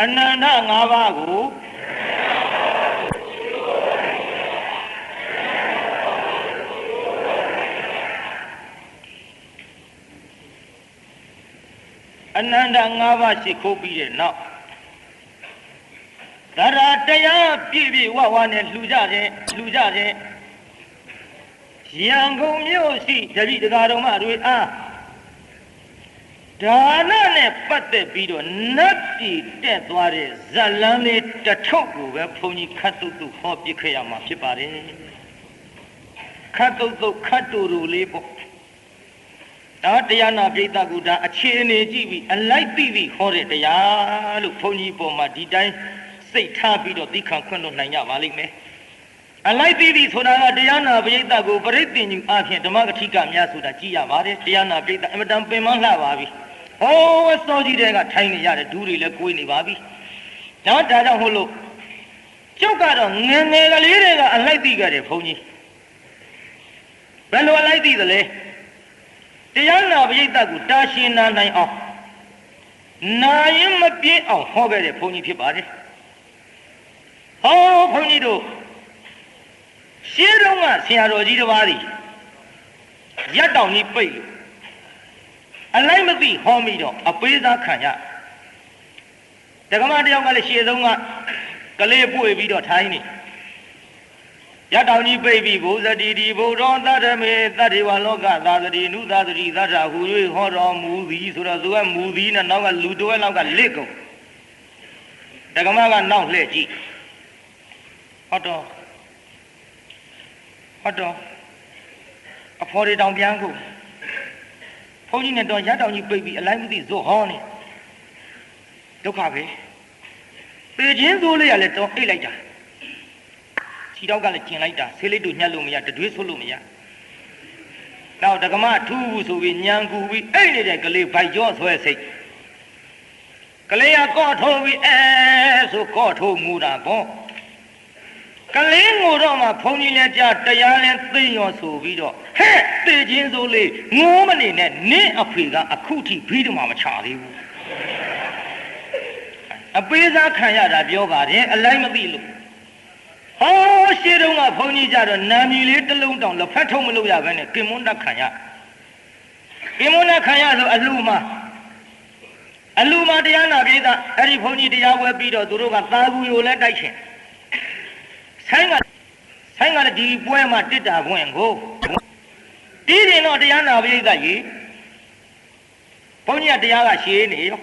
အနန္တ၅ပါးကိုအနန္တ၅ပါးရှိခိုးပြီးတဲ့နောက်ဒါရတရားပြည့်ပြည့်ဝဝနဲ့လှူကြတယ်ရန်ကုန်မြို့ရှိတပည့်တရားတော်မတွေအားဒါနနဲ့ပတ်သက်ပြီးတော့နတ်ပြည်တက်သွားတဲ့ဇလန်းလေးတစ်ထုပ်ကိုပဲဘုန်းကြီးခတ်တုတ်တုတ်ဟောပြခဲ့ရမှာဖြစ်ပါတယ်ခတ်တုတ်တုတ်ခတ်တူတူလေးပေါ့ဒါတရားနာပိဋကကူဒါအခြေအနေကြည့်ပြီးအလိုက်သိပြီးဟောတဲ့တရားလို့ဘုန်းကြီးပေါ်မှာဒီတိုင်းစိတ်ထားပြီးတော့သိခံခွင့်လို့နိုင်ကြပါလိမ့်မယ်အလိုက်သိပြီးဆိုတာကတရားနာပိဋကကိုပရိသင်ကြီးအဖြစ်ဓမ္မဂတိကများဆိုတာကြည့်ရပါတယ်တရားနာပိဋကအမတန်ပင်မလှပါပြီဟောစောကြီးတဲ့ကထိုင်နေရတယ်ဒူးတွေလည်းကိုယ်နေပါပြီဒါကြောင့်ဟုတ်လို့ကျုပ်ကတော့ငယ်ငယ်ကလေးတွေကအလိုက်သိကြတယ်ဘုန်းကြီးဘယ်လိုအလိုက်သိသလဲတရားနာပိဋကကိုတာရှင်းနာနိုင်အောင်နာရင်မပြင်းအောင်ဟောခဲ့တဲ့ဘုန်းကြီးဖြစ်ပါတယ်ဟောဘုန်းကြီးတို့ရှင်းတော့ကဆရာတော်ကြီးတစ်ပါးသည်ရက်တောင်ကြီးပိတ်လို့အလိုက်မသိဟောမိတော့အပေးစားခံရတက္ကမတယောက်ကလည်းရှေ့ဆုံးကကလေးပွေပြီးတော့ထိုင်းနေရတောင်ကြီးပိတ်ပြီးဘုဇတိဒီဘုရောသတ္တမေသတ္တေဝလောကသာသတိနုသာသတိသတ္တဟူ၍ဟောတော်မူသည်ဆိုတော့သူကမူသည်နဲ့နောက်ကလူတွဲနောက်ကလစ်ကုန်တက္ကမကနောက်လှည့်ကြည့်ဟောတော်အဖော်တွေတောင်ပြန်ကုန်ဘုန်းကြီးနဲ့တော့ရတောင်ကြီးပိတ်ပြီးအလိုက်မသိဇွတ်ဟောနေဒုက္ခပဲပေချင်းသိုးလေးရလဲတော့အိတ်လိုက်တာခြေတော့ကလည်းကျင်လိုက်တာဆေးလိပ်တို့ညှက်လို့မရတတွေးဆွလို့မရနောက်တက္ကမထူးဘူးဆိုပြီးညံကူပြီးအိတ်နေတဲ့ကလေးဗိုက်ကြောဆွဲစိတ်ကလေးကကော့ထိုးပြီးဆိုကော့ထိုးငူတာပေါ့ကလေးငိုတော့မှဘုန်းကြီးလည်းကြားတရားလည်းသိရောဆိုပြီးတော့ဟဲ့သိချင်းစိုးလေးငိုးမနေနဲ့နင့်အဖေကအခုထိဘီးတမမချသေးဘူးအပေးစားခံရတာပြောပါတယ်အလိုက်မသိလို့ဟောရှေ့တုန်းကဘုန်းကြီးကြတော့နာမည်လေးတစ်လုံးတောင်လက်ဖက်ထုံးမလို့ရဘဲနဲ့ကင်မွန်းတက်ခံရဆိုအလှမှာတရားနာပြေးတာအဲ့ဒီဘုန်းကြီးတရားဝဲပြီးတော့သူတို့ကသာကူယိုလဲတိုက်ချင်ဆိုင်ကလည်းဒီပွဲမှာတစ်တာခွင့်ကိုတီးတယ်တော့တရားနာပိဋကကြီးဘုန်းကြီးကတရားကရှင်းနေရော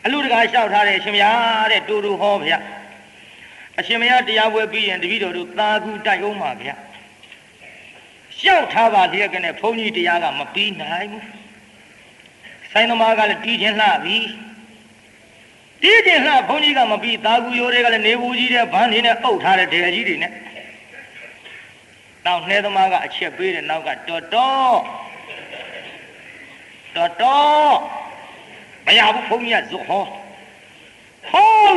အလူတကာလျှောက်ထားတယ်အရှင်မယားတဲ့တူတူဟောဗျာအရှင်မယားတရားပွဲပြီးရင်တပည့်တော်တို့သာကူတိုက်အောင်ပါဗျာလျှောက်ထားပါလျက်ကနဲ့ဘုန်းကြီးတရားကမပြီးနိုင်ဘူးဆိုင်သမားကလည်းတီးချင်းလှပြီတီးချင်းလှဘုန်းကြီးကမပြီးသာကူရိုးတွေကလည်းနေဘူးကြီးတဲ့ဗန်းနေနဲ့အုပ်ထားတဲ့ဒဲကြီးတွေနဲ့နောက်နှဲသမားကအချက်ပေးတဲ့နောက်ကတော်မရဘူးဘုန်းကြီးကဇွတ်ဟော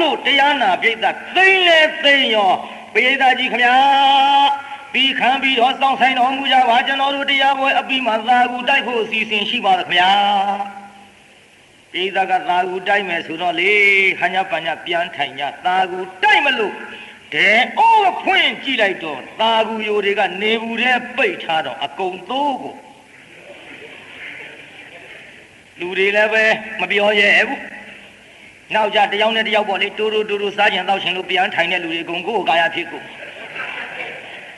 လို့တရားနာပိဋကသိမ့်လဲသိမ့်ရောပိဋကကြီးခမညာပြီးခံပြီးတော့စောင့်ဆိုင်တော်မူကြပါကျွန်တော်တို့တရားပွဲအပြီးမှာသာကူတိုက်ဖို့အစီအစဉ်ရှိပါတော့ခမညာပိဋကသာကူတိုက်မယ်ဆိုတော့လေဟညာပညာပြန်ထိုင်ညသာကူတိုက်မလို့တဲ့အိုးဖွင့်ကြည့်လိုက်တော့သာကူယိုတွေကနေဘူးတဲ့ပိတ်ထားတော့အကုန်သိုးကိုလူတွေလည်းပဲမပြောရဲဘူးနောက်ကြတယောက်နဲ့တယောက်ပေါ့လေတူတူစားကြံတော့ရှင်လို့ပြန်ထိုင်တဲ့လူတွေအကုန်ကိုယ်ကာယဖြစ်ကို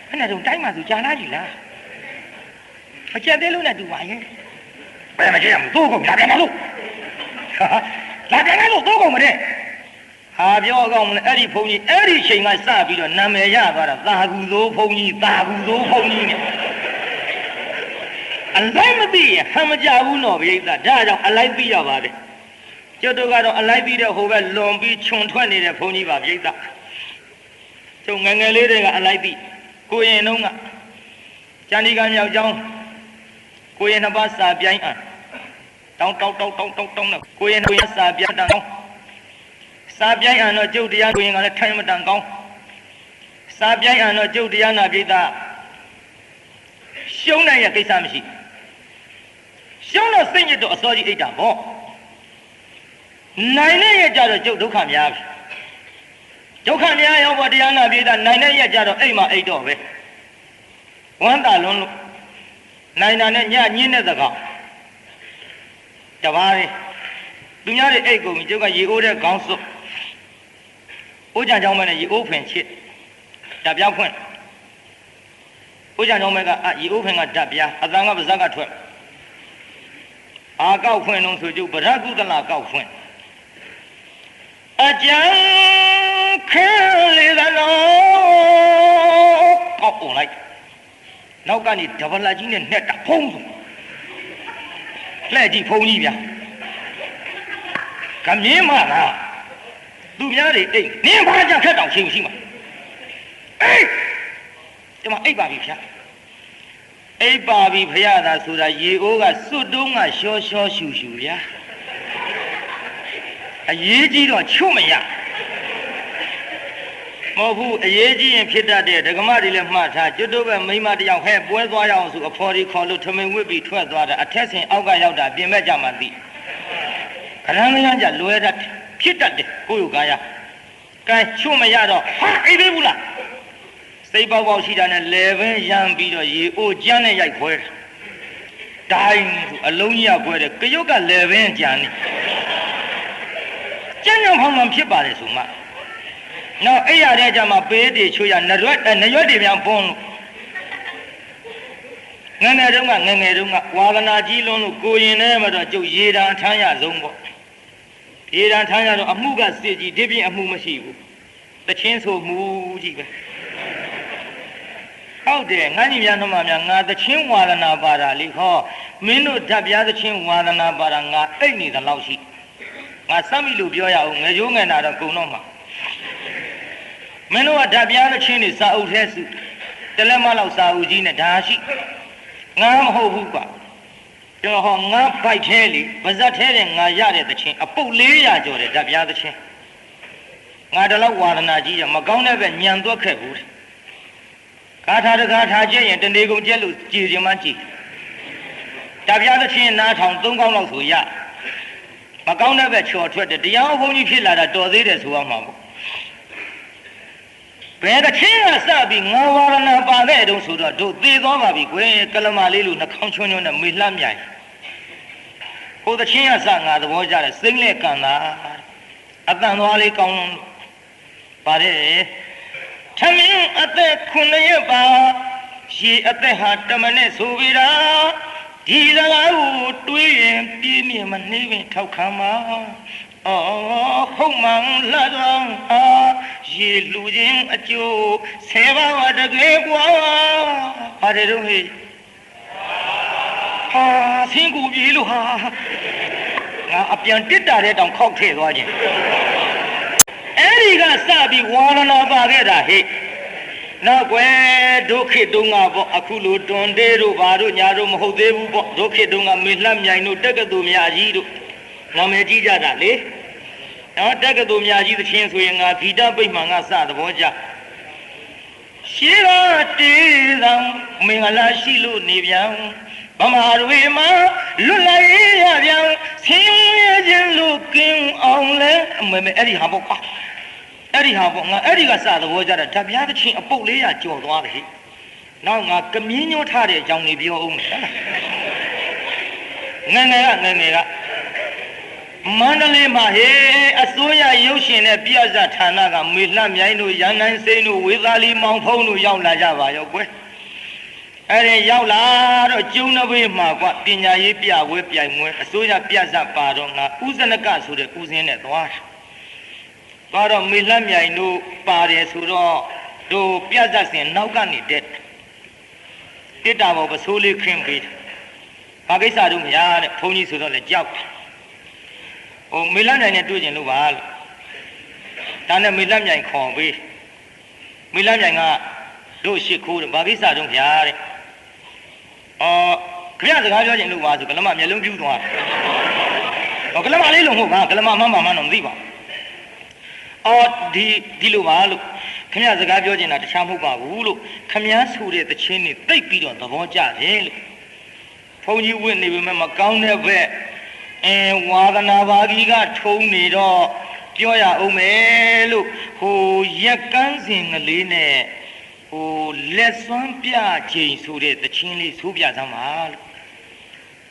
အဲ့နဲ့တော့တိုင်းမှာဆိုကြာလာကြီးလားအကျက်သေးလို့နဲ့တူပါရဲ့ဘယ်မှာကြည့်ရမလို့သိုးကုန်လာပြန်လို့လာပြန်လို့သိုးကုန်မတဲ့ဟာပြောကောင်းမလဲအဲ့ဒီဘုန်းကြီးအဲ့ဒီချိန်ကစပြီးတော့နာမည်ရသွားတာသာကူသိုးဘုန်းကြီးနဲ့အလိုက်မသိရင်ဟမ်မကြဘူးနော်ဗျိဒါကြောင့်အလိုက်သိရပါတယ်ကျွတ်တို့ကတော့အလိုက်သိတဲ့ဟိုဘက်လွန်ပြီးခြုံထွက်နေတဲ့ဘုန်းကြီးပါဗျိဒါကျုံငယ်လေးတွေကအလိုက်သိကိုရင်တုန်းကကျန်ဒီကမြောက်ကျောင်းကိုရင်နှစ်ပါးစာပြိုင်းအောင်တောင်းနဲ့ကိုရင်စာပြိုင်းတောင်းစာပြိုင်းအောင်တော့ကျုပ်တရားကိုရင်ကလည်းထိုင်မတန်ကောင်းစာပြိုင်းအောင်တော့ကျုပ်တရားနာဗျိဒါရှုံးနိုင်ရကိစ္စမရှိရှုံးတော့စိတ်ညစ်တော့အစောကြီးအိတ်တာပေါ့ နိုင်တဲ့ရဲ့ကြတော့ကျုပ်ဒုက္ခများပြီဒုက္ခများရောက်ပေါ်တရားနာပြေးတာနိုင်တဲ့ရဲ့ကြတော့အိမ်မှာအိတ်တော့ပဲဝမ်းသာလွန်းလို့နိုင်တာနဲ့ညညင်းတဲ့သကောင်တပါးလေးသူများတွေအိတ်ကုန်ပြီကျုပ်ကရေအိုးတဲ့ခေါင်းစွပ်အိုးကြံကြောင်းမဲနဲ့ရေအိုးဖင်ချစ်ဓာပြောင်းဖွင့်အိုးကြံကြောင်းမဲကရေအိုးဖင်ကဓာပြားအတန်ကပါဇက်ကထွက်အာကောက်ဖွင့်လုံးဆိုကျုပ်ဗရကုသလကောက်ဖွင့်အကြံခဲလေသနောကောက်ပုံလိုက်နောက်ကနေဒဗလာကြီးနဲ့နှက်တာဖုံးဆိုလှဲ့ကြည့်ဖုံးကြီးဗျာကမြင်းမလားသူများတွေအိတ်နင်းဘာကြောင့်ခက်တောင်ရှိမရှိမှာအေးဒီမှာအိတ်ပါပြီဗျာအိတ်ပါပြီဖရသာဆိုတာရေအိုးကစွတ်တုံးကရှောရှောရှူရှူဗျာအရေးကြီးတော့ချွတ်မရမဟုတ်ဘူးအရေးကြီးရင်ဖြစ်တတ်တဲ့ဒကမတွေလည်းမှတ်ထားကျွတ်တော့ပဲမိမတယောက်ဟဲ့ပွဲသွားရအောင်ဆိုအဖော်ဒီခေါ်လို့ထမင်ဝစ်ပြီးထွက်သွားတာအထက်ဆင်အောက်ကရောက်တာပြင်မဲ့ကြမှသိခရမ်းလျန်းကြလွယ်တတ်ဖြစ်တတ်တယ်ကိုယ့်ယူကာယကဲချွတ်မရတော့ဟာအိပ်သေးဘူးလားစိတ်ပေါက်ပေါက်ရှိတာနဲ့လေပင်ရမ်းပြီးတော့ရေအိုကျန်းနဲ့ရိုက်ခွဲတိုင်းဆိုအလုံးကြီးကခွဲတယ်ကရုတ်ကလေပင်ကြံနေကျန်းကြောင်ဖောင်းမှဖြစ်ပါတယ်ဆိုမှနောက်အဲ့ရတဲ့ကြမှာပေးတွေချွေရနရွက်တွေများပွန်းလို့ငငယ်တုန်းကဝါဒနာကြီးလွန်းလို့ကိုရင်နဲ့မတော့ကျုပ်ရေတံထမ်းရဆုံးပေါ့ရေတံထမ်းရတော့အမှုကစစ်ကြီးဒီပြင်အမှုမရှိဘူးတချင်းဆိုမှုကြီးပဲဟုတ်တယ်ငါညီများနှမများငါတချင်းဝါဒနာပါတာလေဟောမင်းတို့ဓာတ်ပြားတချင်းဝါဒနာပါတာငါအိတ်နေသလောက်ရှိငါစမ်းပြီလို့ပြောရအောင်ငယ်ရိုးငယ်နာတော့ကုံတော့မှာမင်းတို့ကဓာတ်ပြားတချင်းနေစာအုပ်ထဲစုတလက်မလောက်စာအုပ်ကြီးနဲ့ဒါရှိငါမဟုတ်ဘူးကွာကျွန်တော်ဟောငါဘိုက်ထဲလေဗဇက်ထဲတဲ့ငါရတဲ့တချင်းအပုတ်400ကျော်တဲ့ဓာတ်ပြားတချင်းငါတလောက်ဝါဒနာကြီးရမကောင်းတဲ့ပဲညံသွက်ခဲ့ဘူးကာထာတကာထာကျက်ရင်တနေကုန်ကျက်လို့ကြည်ခြင်းမှကြည်ဓာတ်ပြားတချင်းနားထောင်3ကောင်းလောက်ဆိုရမကောင်းတဲ့ပဲချော်ထွက်တယ်တရားဘုန်းကြီးဖြစ်လာတာတော်သေးတယ်ဆိုရမှာပေါ့ဘယ်တစ်ချင်းကစပြီးငါဝါရဏပါခဲ့တုံးဆိုတော့တို့သေသွားပါပြီကွယ်ကလမလေးလိုနှာခေါင်းချွန်းချွန်းနဲ့မေလှမြိုင်ဟိုတစ်ချင်းကစငါသဘောကျတယ်စိမ့်လက်ကန်တာအတန်သွားလေးကောင်းလုံးပါတယ်ထမင်းအသက်9ရက်ပါရေအသက်ဟာ10မိနစ်ဆိုပြီးတာဒီစကားကိုတွေးရင်ပြင်းပြင်းမနှိမ့်ပင်ထောက်ခံမှာဟုတ်မှန်လားတော့ရေလူချင်းအကျိုး10ပါးဝတကယ်ကွာပါတယ်တော့ဟေ့ဟာဆင်းကူပြေးလို့ဟာငါအပြန်တစ်တာတဲ့တောင်ခောက်ထည့်သွားခြင်းအဲ့ဒီကစပြီးဝါရဏပါခဲ့တာဟေ့နောက်ကွယ်ဒုက္ခတုံးကပေါ့အခုလိုတွန်တေးတို့ဘာတို့ညာတို့မဟုတ်သေးဘူးပေါ့ဒုက္ခတုံးကမေလှမြိုင်တို့တက္ကသိုလ်များကြီးတို့နာမည်ကြီးကြတာလေနော်တက္ကသိုလ်များကြီးသချင်းဆိုရင်ငါဂီတပိတ်မှန်ကစသဘောကျရှေးကတေးသောမင်္ဂလာရှိလို့နေပြန်ဗမာတွေမှာလွတ်လပ်ရေးရပြန်ဆင်းရဲခြင်းလို့ကင်းအောင်လဲအဲ့ဒီဟာပေါ့ကွာအဲ့ဒီဟာပေါ့ငါအဲ့ဒီကစသဘောကျတာဓာတ်ပြားသချင်းအပုတ်400ကျော်သွားတယ်ဟိနောက်ငါကမြင်းညိုးထားတဲ့အကြောင်းလေးပြောအောင်မယ်ငငယ်ကမန္တလေးမှာဟေးအစိုးရရုပ်ရှင်နဲ့ပြဇာဌာနကမေလှမြိုင်တို့ရန်နိုင်စိမ့်တို့ဝေသာလီမောင်ဖုံးတို့ရောက်လာကြပါရောကွယ်အဲ့ဒီရောက်လာတော့ကျုံနှဘေးမှာကွပညာရေးပြဝဲပြိုင်မွဲအစိုးရပြဇာပါတော့ငါဥဇနကဆိုတဲ့ဥစဉ်နဲ့သွားတော့မေလှမြိုင်တို့ပါတယ်ဆိုတော့တို့ပြဇာစင်နောက်ကနေတက်တာပေါ်ပစိုးလေးခင်းပေးဘာကိစ္စတို့မရတဲ့ဘုန်းကြီးဆိုတော့လေကြောက်ဟိုမေလမြိုင်နဲ့တွေ့ကျင်လို့ပါလို့ဒါနဲ့မေလမြိုင်ခေါ်ပေးမေလမြိုင်ကတို့ရှစ်ခိုးတယ်ဘာကိစ္စတုံးဗျာတဲ့ခင်ဗျားစကားပြောကျင်လို့ပါဆိုကလမမျက်လုံးပြူးသွားတယ်ကလမလေးလုံးဟုတ်ပါကလမမှန်ပါမှန်တော့မသိပါဒီလိုပါလို့ခင်ဗျားစကားပြောကျင်တာတခြားမဟုတ်ပါဘူးလို့ခင်ဗျားဆိုတဲ့သချင်းတွေတိတ်ပြီးတော့သဘောကျတယ်လို့ဘုန်းကြီးဝင့်နေပေမဲ့မကောင်းတဲ့ဘက် ဝါသနာဘာကြီးကထုံးနေတော့ပြောရအောင်မယ်လို့ဟိုရက်ကန်းစင်ကလေးနဲ့ဟိုလက်စွမ်းပြချိန်ဆိုတဲ့တခြင်းလေးဆိုပြစမ်းပါလို့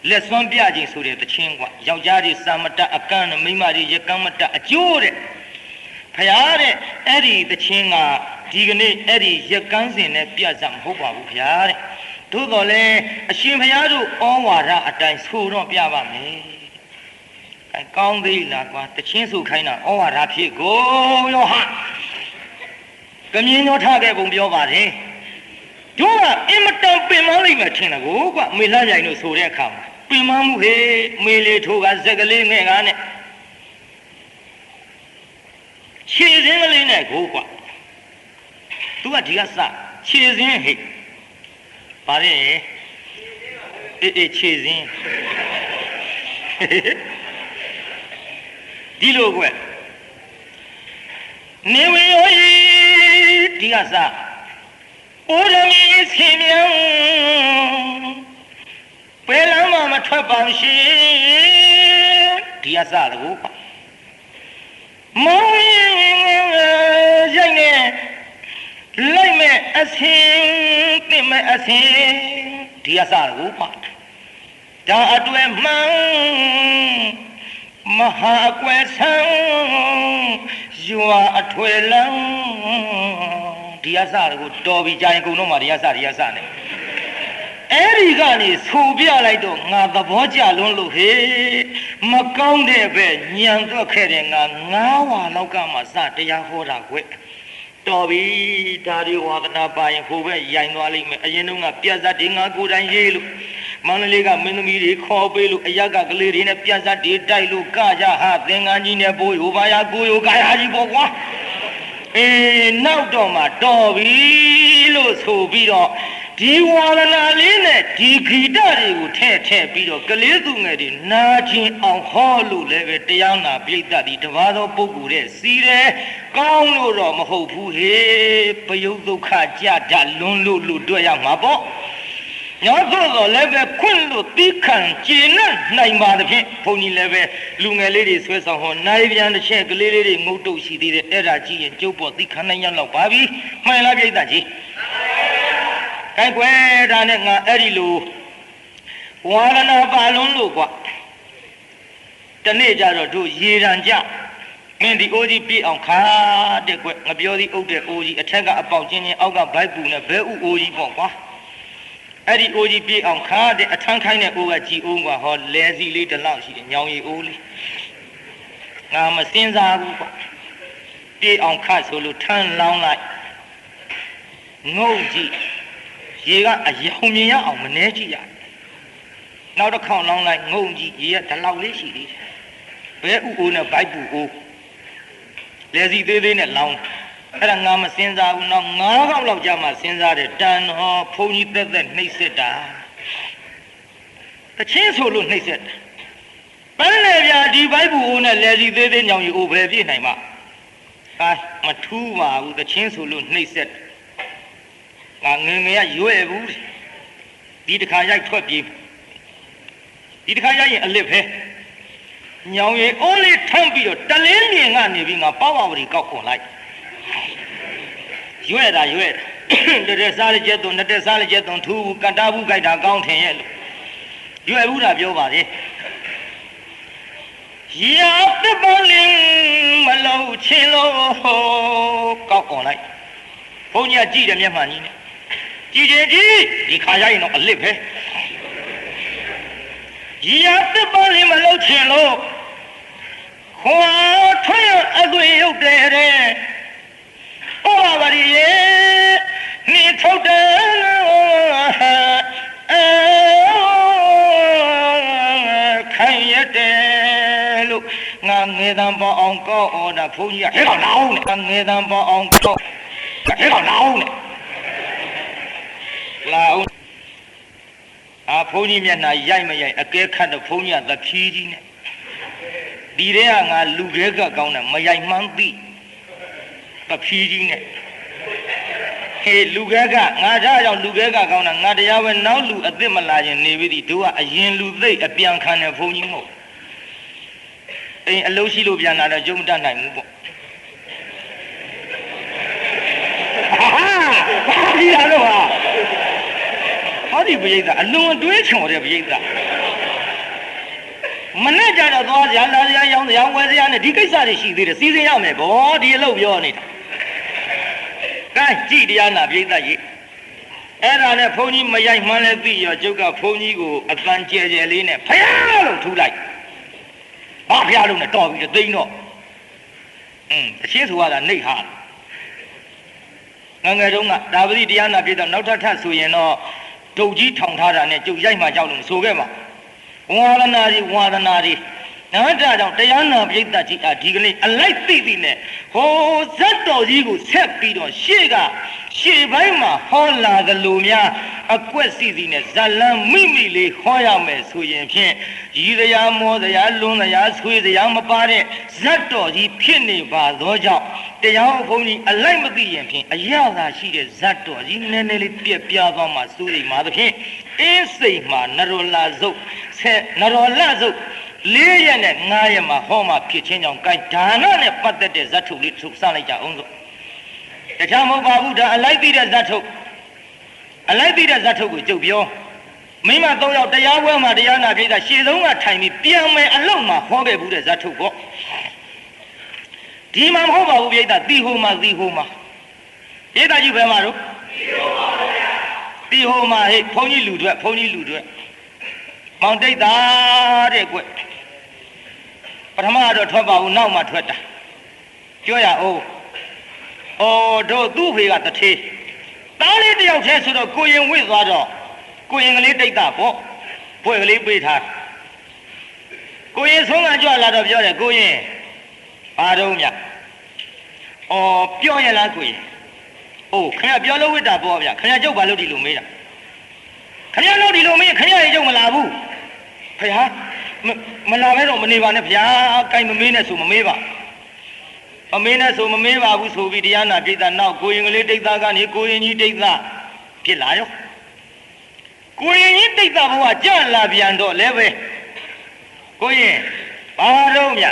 လက်စွမ်းပြချိန်ဆိုတဲ့တခြင်းကွာယောက်ျားတွေစာမတတ်အကန့်နဲ့မိန်းမတွေရက်ကန်းမတတ်အကျိုးတဲ့ဖရာတဲ့အဲ့ဒီတခြင်းကဒီကနေ့အဲ့ဒီရက်ကန်းစင်နဲ့ပြစမ်းမဟုတ်ပါဘူးဖရာတဲ့သို့တော်လည်းအရှင်ဖရာတို့ဩဝါဒအတိုင်းဆိုတော့ပြပါမယ်ကောင်းသေးလားကွာတချင်းစုခိုင်းတာဩဝါဒဖြစ်ကိုရောဟာကမြင်ရောထားခဲ့ပုံပြောပါတယ်တို့ကအင်မတန်ပင်မလိမ့်မယ်ထင်တယ်ကိုကွာမေလာရိုင်တို့ဆိုတဲ့အခါမှာပင်မမှုဟေးမေလေထိုးကဇက်ကလေးငဲ့ကားနဲ့ခြေစင်းကလေးနဲ့ကိုကွာသူကဒီကစခြေစင်းဟေးပါတယ်အေးခြေစင်းဒီလိုကွနေဝေယောဒီကစားအိုရမီစခင်မြောင်းဘယ်လမ်းမှမထွက်ပါရှင်ဒီကစားတကူမောင်ရိုက်နေလိုက်မဲ့အစင်းတင်မဲ့အစင်းဒီကစားတကူပါဒါအတွဲမှန်မဟာအကွယ်ဆန်းရွာအထွေလန်းဒီအစားကိုတော်ပြီးကြရင်ကုံတော့မှဒီအစားနဲ့အဲ့ဒီကနေဆိုပြလိုက်တော့ငါသဘောကျလွန်းလို့ဟေးမကောင်းတဲ့ပဲညံသွက်ခဲ့တဲ့ငါ9ဝါလောက်ကမှစတရားဟောတာကွတော်ပြီဒါဒီဝါသနာပါရင်ဟိုဘက်ရိုင်သွားလိမ့်မယ်အရင်တုန်းကပြတ်စားဒီငါကိုယ်တိုင်ရေးလို့မန္တလေးကမင်းသမီးတွေခေါ်ပေးလို့အရက်ကကလေးတွေနဲ့ပြတ်စားတွေတိုက်လို့ကကြဟာသင်္ကန်းကြီးနဲ့ဘိုးရိုးပါရကိုရိုးကာယာကြီးပေါ့ကွာနောက်တော့မှတော်ပြီလို့ဆိုပြီးတော့ဒီဝါဒနာလေးနဲ့ဒီဂီတတွေကိုထည့်ပြီးတော့ကလေးသူငယ်တွေနာချင်းအောင်ဟောလို့လည်းပဲတရားနာပြိတ္တဒီတပါးသောပုဂ္ဂိုလ်တဲ့စီးတယ်ကောင်းလို့တော့မဟုတ်ဘူးဟေးပယုတ်ဒုက္ခကြတတ်လွန်းလို့တွေ့ရမှာပေါ့ညောဆိုတော့လည်းပဲခွင့်လို့တိခံကျင်နိုင်ပါသဖြင့်ဘုန်းကြီးလည်းပဲလူငယ်လေးတွေဆွဲဆောင်ဟောနိုင်ပြန်တစ်ချက်ကလေးလေးတွေငုတ်တုတ်ရှိသေးတယ်အဲ့ဒါကြည့်ရင်ကျုပ်ပေါ်တိခံနိုင်ရလောက်ပါပြီမှန်လားပြိတ္တကြီးကိုင်ကွယ်ဒါနဲ့ငါအဲ့ဒီလိုဝါရဏပါလုံးလို့ကွာတနေ့ကျတော့တို့ရေရန်ကြမင်းဒီအိုးကြီးပြည့်အောင်ခါတဲ့ကွငပြောသည်အုပ်တဲ့အိုးကြီးအထက်ကအပေါက်ချင်းချင်းအောက်ကဘိုက်ပူနဲ့ဘဲဥအိုးကြီးပေါ့ကွာအဲ့ဒီအိုးကြီးပြည့်အောင်ခါတဲ့အထန်းခိုင်းတဲ့အိုးကကြည်အိုးကွာဟောလဲစီလေးတစ်လောက်ရှိတယ်ညောင်ရီအိုးလေးငါမစင်းစားဘူးကွာပြည့်အောင်ခါဆိုလို့ထန်းလောင်းလိုက်ငုတ်ကြည့်ရေကအယောင်မြင်ရအောင်မနှဲကြည့်ရနောက်တစ်ခေါက်လောင်းလိုက်ငုံကြည့်ရေကဒီလောက်လေးရှိသေးတယ်ဘဲဥအိုးနဲ့ဘိုက်ပူအိုးလဲစီသေးသေးနဲ့လောင်းအဲ့ဒါငါမစင်းစားဘူးနောက်9ခေါက်လောက်ကြာမှစင်းစားတယ်တန်ဟောဘုန်းကြီးသက်သက်နှိပ်စက်တာတချင်းဆိုလို့နှိပ်စက်တာပန်းလေပြဒီဘိုက်ပူအိုးနဲ့လဲစီသေးသေးညောင်ရီအိုးပဲပြည့်နိုင်မှာဟာမထူးပါဘူးတချင်းဆိုလို့နှိပ်စက်ငါငယ်ငယ်ကရွဲ့ဘူးဒီတစ်ခါရိုက်ထွက်ပြေးဒီတစ်ခါရိုက်ရင်အလစ်ပဲညောင်ရီအိုးလေးထမ်းပြီးတော့တလင်းမြင်ကနေပြီးငါပေါ့ပါဝရီကောက်ခွန်လိုက်ရွဲ့တာတတဲ့စားရကျက်သွန်တတဲ့စားရကျက်သွန်ထူးကတာဘူးကြိုက်တာကောင်းထင်ရဲ့လို့ရွဲ့ဘူးတာပြောပါလေရာတပလင်းမလုံးချင်းလို့ကောက်ခွန်လိုက်ဘုန်းကြီးကကြည့်တယ်မျက်မှန်ကြီးနဲ့ကြည်ဒီခါရရင်တော့အလစ်ပဲရာတပလင်းမလုံးချင်းလို့ခွာထွေးအသွေးရုပ်တယ်ဩဘာရီနေထုတ်တယ်ခိုင်ရတယ်လို့ငါငယ်တန်းပေါ်အောင်ကောက်ဩတာဘုန်းကြီးကဟဲ့ကောင်လောင်းနဲ့ငယ်တန်းပေါ်အောင်ကောက်ဟဲ့ကောင်လောင်းနဲ့လာအောင်ဘုန်းကြီးမျက်နှာရိုက်မရိုက်အကဲခတ်တော့ဘုန်းကြီးကသဖြီးကြီးနဲ့ဒီထဲကငါလူခဲကကောင်းတယ်မရိုက်မှန်းသိသဖြီးကြီးနဲ့ဟေးလူခဲကငါသားကြောင့်လူခဲကကောင်းတာငါတရားပဲနောက်လူအစ်စ်မလာခြင်းနေပြီဒီတို့ကအရင်လူသိအပြန်ခံတဲ့ဘုန်းကြီးမဟုတ် အိမ်အလုံးရှိလို့ပြန်လာတော့ကျုံမတတ်နိုင်ဘူးပေါ့ဒီလာတော့ဟာဟောဒီပရိသတ်အလွန်တွေးချော်တဲ့ပရိသတ်မနဲ့ကြတော့သွားစရာလာစရာရောင်းစရာဝယ်စရာနဲ့ဒီကိစ္စတွေရှိသေးတယ်စီစဉ်ရမယ်ဗောဒီအလုပ်ပြောနေတာကဲကြည်တရားနာပရိသတ်ကြီးအဲ့ဒါနဲ့ဘုန်းကြီးမရိုက်မှန်းလဲသိရောကျုပ်ကဘုန်းကြီးကိုအတန်ကျဲကျဲလေးနဲ့ဖယားလို့ထူလိုက်ဘာဖယားလို့နဲ့တော်ပြီသိန်းတော့အရှင်းဆိုရတာနှိတ်ဟာငငယ်တုန်းကဒါပတိတရားနာပြတော့နောက်ထပ်ဆိုရင်တော့ဒုတ်ကြီးထောင်ထားတာနဲ့ကျုပ်ရိုက်မှကြောက်လို့ဆိုခဲ့ပါဝါဒနာတွေနောက်ဒါကြောင့်တရားနာပြိဿကြီးဒီကလေးအလိုက်သိသိနဲ့ဟိုဇတ်တော်ကြီးကိုဆက်ပြီးတော့ရှေ့ပိုင်းမှာဟောလာသလိုများအကွက်စီနဲ့ဇလံမိလေးဟောရမယ်ဆိုရင်ဖြင့်ရည်တရားမောတရားလွန်တရားဆွေးတရားမပါတဲ့ဇတ်တော်ကြီးဖြစ်နေပါသောကြောင့်တရားဘုန်းကြီးအလိုက်မသိရင်ဖြင့်အရသာရှိတဲ့ဇတ်တော်ကြီးနည်းနည်းလေးပြက်ပြားသွားမှစိုးရိမ်ပါသဖြင့်အေးစိတ်မှာနရောလာစုပ်နရောလစုပ်4 ရက်နဲ့5 ရက်မှာဟောမှာဖြစ်ချင်းကြောင့်ဒါနနဲ့ပတ်သက်တဲ့ဇတ်ထုတ်လေးထုတ်စလိုက်ကြအောင်ဆိုတခြားမဟုတ်ပါဘူးဒါအလိုက်သိတဲ့ဇတ်ထုတ်ကိုကြုတ်ပြောမိမ3 ယောက်တရားပွဲမှာတရားနာပြိဿရှေ့ဆုံးကထိုင်ပြီးပြန်မယ်အလုံးမှာဟောခဲ့ဘူးတဲ့ဇတ်ထုတ်ပေါ့ဒီမှာမဟုတ်ပါဘူးပြိဿတီဟိုမှာပြိဿကြီးဘယ်မှာတော့တီဟိုမှာဟဲ့ဘုန်းကြီးလူတွေမောင်တိတ်တာတဲ့ကွပထမတော့ထွက်ပါဘူးနောက်မှထွက်တာပြောရအောင်တို့သူ့ဖေကတထေးသားလေးတယောက်တည်းဆိုတော့ကိုရင်ဝစ်သွားတော့ကိုရင်ကလေးတိတ်တာပေါ့ဘွဲ့ကလေးပေးထားကိုရင်ဆုံးကကြွလာတော့ပြောတယ်ကိုရင်ဘာတော့မြပြောရလားကိုရင်ခင်ဗျပြောလို့ဝစ်တာပေါ့ဗျခင်ဗျကျုပ်ဘာလို့ဒီလိုမေးတာခင်ဗျလို့ဒီလိုမေးခင်ဗျရေကျုပ်မလာဘူးဖယားမလာပဲတော့မနေပါနဲ့ဖယားကိုင်မမေးနဲ့ဆိုမမေးပါအမေနဲ့ဆိုမမေးပါဘူးဆိုပြီးတရားနာပြိဿနောက်ကိုရင်ကလေးတိတ်သားကနေကိုရင်ကြီးတိတ်သားဖြစ်လာရောကိုရင်ကြီးတိတ်သားဘုရားကြလာပြန်တော့လည်းပဲကိုရင်ဘာတော့မြ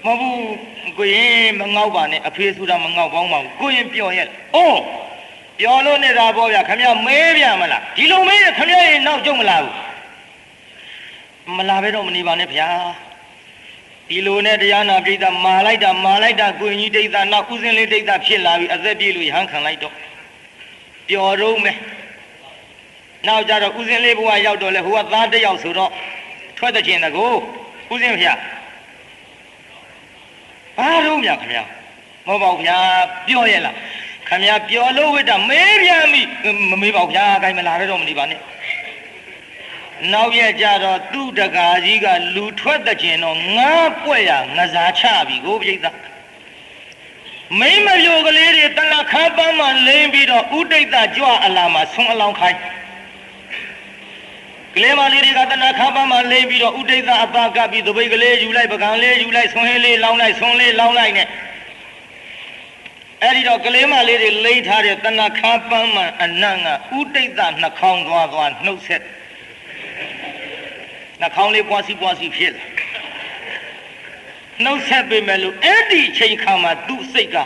မဟုတ်ဘူးကိုရင်မငေါ့ပါနဲ့အဖေဆိုတာမငေါ့ပေါင်းပါဘူးကိုရင်ပြောရဲ့ပြောလို့နေတာပေါ့ဗျာခမရမေးပြန်မလားဒီလိုမေးရင်ခမရရင်နောက်ကျုံမလာဘူးမလာပဲတော့မနေပါနဲ့ဗျာဒီလိုနဲ့တရားနာပြိဿမာလိုက်တာကိုရင်ကြီးတိတ်သားနောက်ဥစဉ်လေးတိတ်သားဖြစ်လာပြီးအသက်ပြေးလို့ရဟန်းခံလိုက်တော့ပျော်တော့မယ်နောက်ကြတော့ဥစဉ်လေးဘဝရောက်တော့လေဟိုကသားတစ်ယောက်ဆိုတော့ထွက်တဲ့ချင်းတကူဥစဉ်ဖျားဘာလို့မြခင်ဗျာမဟုတ်ပါဘူးဗျာပြောရဲ့လားခင်ဗျာပြောလို့ဝိတ္တမေးပြန်ပြီမမေးပါဘူးဗျာအကိုင်းမလာပဲတော့မနေပါနဲ့နောက်ရကြတော့သူ့တကာကြီးကလူထွက်တဲ့ချင်းတော့ငါးပွက်ရငစားချပြီကိုပြိဿမိမမျိုးကလေးတွေတဏခါပန်းမှလိမ့်ပြီးတော့ဥဒိတ်ကြွအလာမှာဆွန်အလောင်းခိုင်းကလေးမလေးတွေကတဏခါပန်းမှလိမ့်ပြီးတော့ဥဒိတ်အပါကပြီးသပိတ်ကလေးယူလိုက်ပကံလေးယူလိုက်ဆွန်ဟင်းလေးလောင်းလိုက်ဆွန်လေးလောင်းလိုက်နဲ့အဲ့ဒီတော့ကလေးမလေးတွေလိမ့်ထားတဲ့တဏခါပန်းမှအနံ့ကဥဒိတ်နှာခေါင်းသွားနှုတ်ဆက်နှာခေါင်းလေးပွားစီဖြစ်လာနှုတ်ဆက်ပေမဲ့လို့အဲ့ဒီချိန်ခါမှာသူ့စိတ်က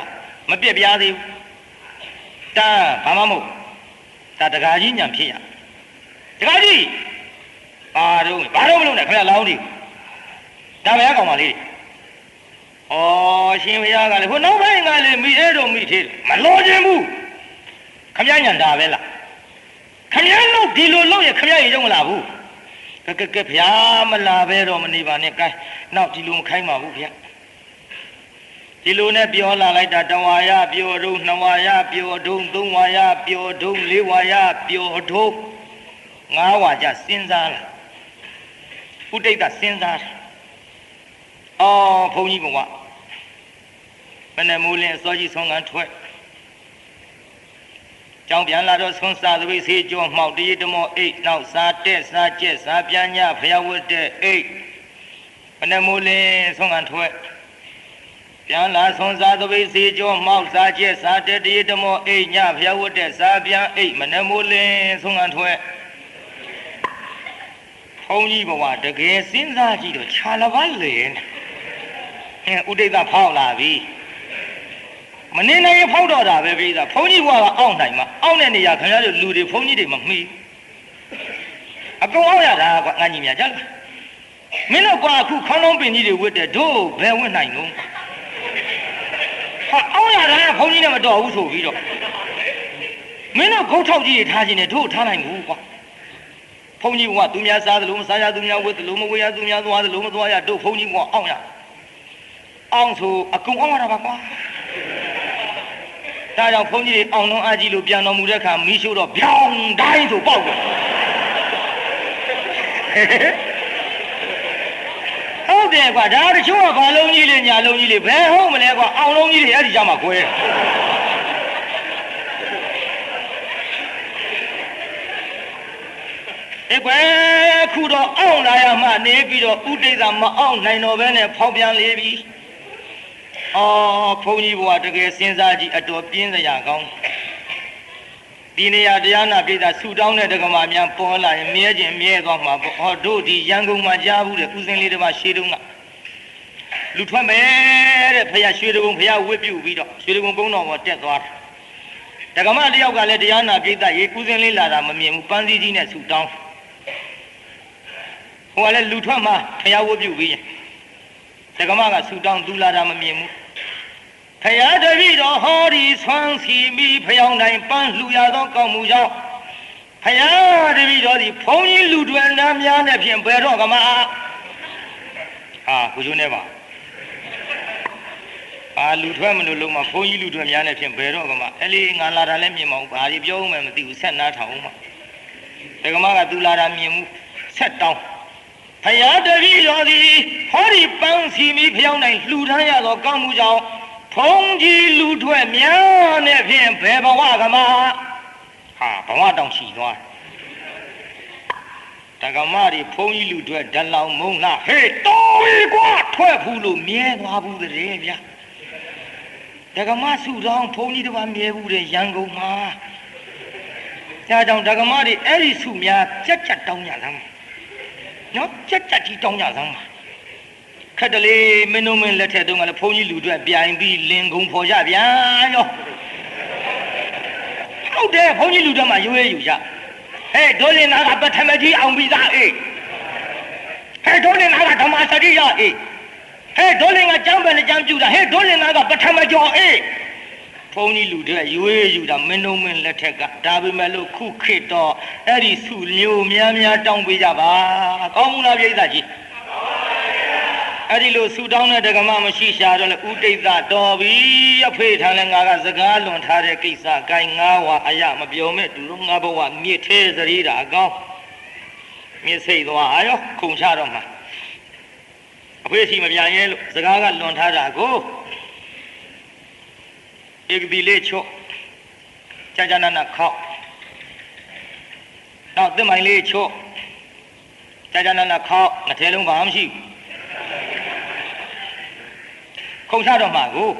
မပြက်ပြားသေးဘူးတာဘာမှမဟုတ်ဒါတကာကြီးညံဖြစ်ရတကာကြီးဘာတော့မလုပ်နဲ့ခင်ဗျာလောင်းဒီဒါပဲကောင်ပါလေးရှင်ဘုရားကလည်းဟိုနောက်ပိုင်းကလည်းမိအဲ့တော့မိသေးမလောခြင်းဘူးခင်ဗျာညံဒါပဲလားခင်ဗျာလို့ဒီလိုလုပ်ရင်ခင်ဗျာရေကြောင့်မလာဘူးကဲဗျာမလာပဲတော့မနေပါနဲ့ကဲနောက်ဒီလိုမခိုင်းပါဘူးဗျာဒီလိုနဲ့ပြောလာလိုက်တာတဝါရပြောတုံးနှစ်ဝါရပြောတုံးသုံးဝါရပြောတုံးလေးဝါရပြောတုံးငါးဝါကြစဉ်းစားလာဥဒိတ်စဉ်းစားတယ်ဘုန်းကြီးကမနဲ့မိုးလင်းစောကြီးဆုံးကန်ထွက်ကြောင်းပြန်လာတော့ဆွန်းစားသပိတ်ဆေးကြောမှောက်တရေတမောအိတ်နောက်စားတက်စားကျက်စားပြန်ညဖျားဝတ်တဲ့အိတ်မနဲ့မိုးလင်းဆုံးကန်ထွက်ပြန်လာဆွန်းစားသပိတ်ဆေးကြောမှောက်စားကျက်စားတက်တရေတမောအိတ်ညဖျားဝတ်တဲ့စားပြန်အိတ်မနဲ့မိုးလင်းဆုံးကန်ထွက်ဘ ုန်းကြီးဘဝတကယ်စဉ်းစားကြည့်တော့ခြာလပါလေဥဒိဋ္ဌဖောက်လာပြီမနေနိုင်ရင်ဖောက်တော့တာပဲပြိဿဘုန်းကြီးဘဝကအောင့်နိုင်မှာအောင့်တဲ့နေရာခင်ဗျားတို့လူတွေဘုန်းကြီးတွေမမှီအကုန်အောင့်ရတာကငါညီများကြလားမင်းတို့ကအခုခေါင်းလုံးပင်ကြီးတွေဝတ်တဲ့တို့ဘယ်ဝတ်နိုင်လို့ဟာအောင့်ရတာဘုန်းကြီးနဲ့မတော်ဘူးဆိုပြီးတော့မင်းတို့ဂုတ်ထောက်ကြီးတွေထားခြင်းနဲ့တို့ထားနိုင်ဘူးကွာဘုန်းကြီးကသူများစားသလိုမစားရသူများဝတ်သလိုမဝတ်ရသူများသွားသလိုမသွားရတို့ဘုန်းကြီးကအောင့်ရအောင်ဆိုအကုန်အောင့်ရတာပါကွာဒါကြောင့်ဘုန်းကြီးတွေအောင်လုံးအားကြီးလို့ပြန်တော်မူတဲ့အခါမီးရှို့တော့ဗျောင်းတိုင်းဆိုပေါက်တယ်ဟုတ်တယ်ကွာဒါတချို့ကဘာလုံးကြီးလေညာလုံးကြီးလေဘယ်ဟုတ်မလဲကွာအောင်လုံးကြီးတွေအဲ့ဒီကြမှာကွဲကွယ်ခုတော့အောင့်လာရမှနေပြီးတော့ဥဒိဋ္ဌမအောင်နိုင်တော့ဘဲနဲ့ဖောက်ပြန်လေပြီအော်ဘုန်းကြီးဘုရားတကယ်စဉ်းစားကြည့်အတော်ပြင်းစရာကောင်းဒီနေရာတရားနာပြည်သာဆူတောင်းတဲ့ဒကမာများပေါ်လာရင်မြဲခြင်းမြဲသွားမှာပေါ့ဟောတို့ဒီရန်ကုန်မှာကြားဘူးတဲ့ဦးစင်းလေးတမရှေးတုန်းကလူထွက်မယ်တဲ့ဖယားရွှေတကုံဖယားဝစ်ပြုတ်ပြီးတော့ရွှေတကုံကုန်းတော်ပေါ်တက်သွားတယ်ဒကမတယောက်ကလည်းတရားနာပြည်သာရေဦးစင်းလေးလာတာမမြင်ဘူးပန်းစည်းကြီးနဲ့ဆူတောင်းဟိုကလည်းလူထွက်မှဖယားဝတ်ပြုတ်ပြီးရင်ဒကမကဆူတောင်းသူလာတာမမြင်ဘူးဖယားတပည့်တော်ဟောဒီဆွမ်းစီမိဖျောင်းတိုင်းပန်းလှူရသောကောင်းမှုကြောင့်ဖယားတပည့်တော်ဒီဘုန်းကြီးလူတွေနားများနဲ့ဖြင့်ဘယ်တော့ကမဟာကိုကျွန်းနေပါလူထွက်မလို့လုံးမဘုန်းကြီးလူတွေများနဲ့ဖြင့်ဘယ်တော့ကမအဲ့လေးငါလာတာလည်းမြင်မအောင်ဘာကြီးပြောမှမသိဘူးဆက်နားထောင်အောင်ဒကမကသူလာတာမြင်မှုဆက်တောင်းဖယားတပည့်တော်သည်ဟောဒီပန်းစီမိဖျောင်းတိုင်းလှူထမ်းရသောကောင်းမှုကြောင့်ဘုန်းကြီးလူထွက်များနဲ့ဖြင့်ဘယ်ဘဝကမှဘဝတောင်ရှိသွားတကမတွေဘုန်းကြီးလူထွက်ဓလောင်မုံလားဟေးတော်ပြီကွာထွက်ဘူးလို့မြဲသွားဘူးတဲ့ဗျာတကမစုတော်ဘုန်းကြီးတစ်ပါးမြဲဘူးတဲ့ရန်ကုန်မှာဒါကြောင့်တကမတွေအဲ့ဒီစုများကြက်ကြက်တောင်းကြလားနော်ကြက်ကြက်ကြီးတောင်းကြစမ်းပါခက်တလေမင်းတို့မင်းလက်ထက်တုန်းကလည်းဘုန်းကြီးလူတွေပြိုင်ပြီးလင်ကုန်ဖော်ကြဗျာရောဟုတ်တယ်ဘုန်းကြီးလူတွေမှာရွေးယူကြဟဲ့ဒိုလင်နာကပထမကြီးအောင်ပြီးသားအေးဟဲ့ဒိုလင်နာကဓမ္မစရိယအေးဟဲ့ဒိုလင်ကကျမ်းပန်နဲ့ကျမ်းပြူတာဟဲ့ဒိုလင်နာကပထမကျော်အေးဘုန်းကြီးလူတွေရွေးယူတာမင်းတို့မင်းလက်ထက်ကဒါပေမဲ့လို့ခုခေတ်တော့အဲ့ဒီစုမျိုးများများတောင်းပေးကြပါကောင်းမှုလားပြိဿကြီးအဲ့ဒီလိုစုတောင်းတဲ့ဒကမမရှိရှာတော့လေဥဒိဋ္ဌတော်ပြီအဖေထံလည်းငါကစကားလွန်ထားတဲ့ကိစ္စကိုင်းငါးဝါအယမပြောမဲ့တူတော့ငါဘဝမြစ်သေးစရိတာအကောင်းမြစ်စိတ်သွားရောခုံချတော့မှာအဖေစီမပြန်ရဲလို့စကားကလွန်ထားတာကိုဧကတိလေးချော့ကြာကြာနာနာခောက်နောက်သစ်မိုင်လေးချော့ကြာကြာနာနာခောက်ငါထဲလုံးဘာမှမရှိဘူးခုံချတော့မှာကို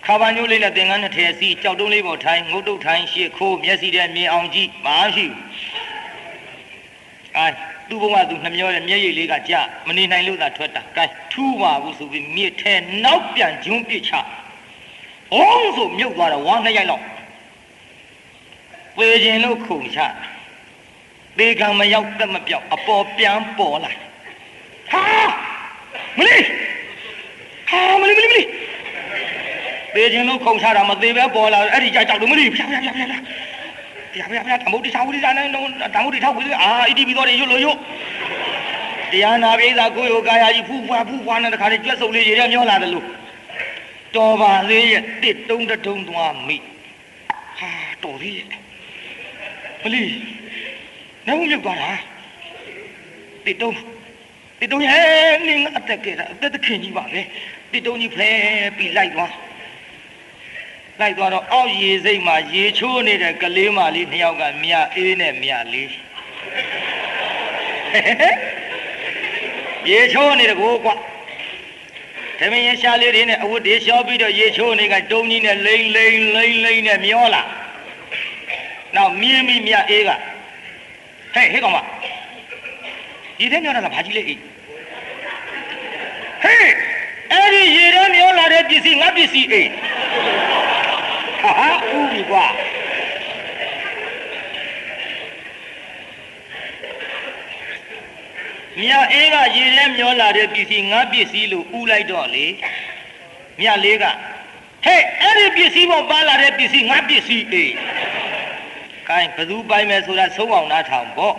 ခါပန်ညိုးလေးနဲ့သင်္ကန်းနဲ့ထဲစီကြောက်တုံးလေးပေါ်ထိုင်ငုတ်တုတ်ထိုင်ရှေ့ခိုးမျက်စိထဲမြင်အောင်ကြည့်ဘာမှမရှိဘူးသူ့ဘုံကသူနှမျောတဲ့မျက်ရည်လေးကကြမနေနိုင်လို့သာထွက်တာကဲထူးပါဘူးဆိုပြီးမြစ်ထဲနောက်ပြန်ဂျွန်းပစ်ချဘုံဆိုမြုပ်သွားတော့ဝါနှစ်ရိုက်လောက်ပေခြင်းလို့ခုန်ချသေကံမရောက်သက်မပြောက်အပေါ်ပြန်ပေါ်လာဟာမလေးသေခြင်းလို့ခုန်ချတာမသေးပဲပေါ်လာအဲ့ဒီကြောက်တော့မလေးဖျားဓမ္မုတ်တိသာဝိဇာနဲ့ဓမ္မုတ်တိထောက်ပြီးအတီးပြီးတော့ရွတ်လို့ရွတ်တရားနာပိသာကိုယ်ရောကာယကြီးဖူးဖွားနဲ့တခါလေကျွတ်စုပ်လေးရေထဲမျောလာတယ်လို့တော်ပါသေးရဲ့တစ်တုံးတုံးသွားမိဟာတော်သေးရဲ့မလီနောက်မြုပ်သွားတာတစ်တုံးရဲ့နင်းအသက်ကြီးကြီးပါပဲတစ်တုံးကြီးဖဲပြီးလိုက်သွားတော့အောက်ရေစိတ်မှာရေချိုးနေတဲ့ကလေးမလေးနှစ်ယောက်ကမြအေးနဲ့မြလေးရေချိုးနေတယ်ကိုကွာသမင်းရရှာလေးတွေနဲ့အဝတ်တွေလျှော်ပြီးတော့ရေချိုးနေကတုံးကြီးနဲ့လိမ့်နဲ့မျောလာနောက်မြင်းမိမြအေးကဟဲ့ကောင်မ ရေထဲမျောလာတာဘာကြီးလဲအေးဟေးအဲ့ဒီရေထဲမျောလာတဲ့ပစ္စည်းငါပစ္စည်းအေးဟာဥပြီကွာမြတ်အေးကရေထဲမျောလာတဲ့ပစ္စည်းငါပစ္စည်းလို့ဥလိုက်တော့လေမြတ်လေးကဟဲ့အဲ့ဒီပစ္စည်းပေါ်ပါလာတဲ့ပစ္စည်းငါပစ္စည်းအေးခိုင်းဘသူပိုင်မယ်ဆိုတာသုံးအောင်နားထောင်ပေါ့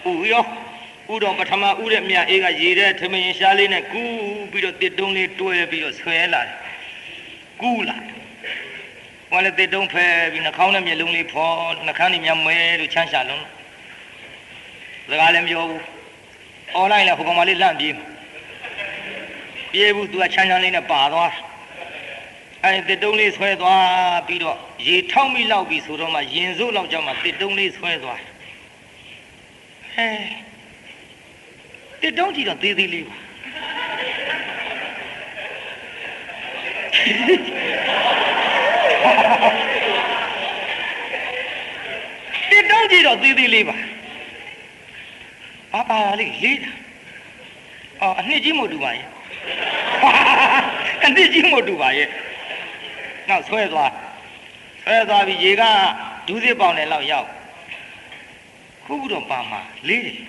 ဥရောဥတော်ပထမဥတဲ့မြတ်အေးကရေထဲထမင်းရှားလေးနဲ့ကူးပြီးတော့တစ်တုံးလေးတွဲပြီးတော့ဆွဲလာတယ်ကူးလာဘာလဲတစ်တုံးဖဲပြီးနှာခေါင်းနဲ့မျက်လုံးလေးဖော်နှာခမ်းနဲ့မျက်မဲလို့ချမ်းရှာလုံးစကားလည်းမပြောဘူးအွန်လိုင်းလည်းဟိုကောင်မလေးလန့်ပြေးပြေးဘူးသူကချမ်းချမ်းလေးနဲ့ပါသွားအဲ့တစ်တုံးလေးဆွဲသွားပြီးတော့ရေထောက်မိလောက်ပြီဆိုတော့မှရင်စို့လောက်ကြောင့်မှတစ်တုံးလေးဆွဲသွားဟဲတစ်တုံးကြီးတော့သေးသေးလေးပါတစ်တုံးကြီးတော့သေးသေးလေးပါပါလေးလေးအော်အနှစ်ကြီးမို့တူပါရဲ့အနှစ်ကြီးမို့တူပါရဲ့နောက်ဆွဲသွားပြီးရေကဒူးစစ်ပေါင်နဲ့လောက်ရောက်ခုတော့ပါမှာလေးတယ်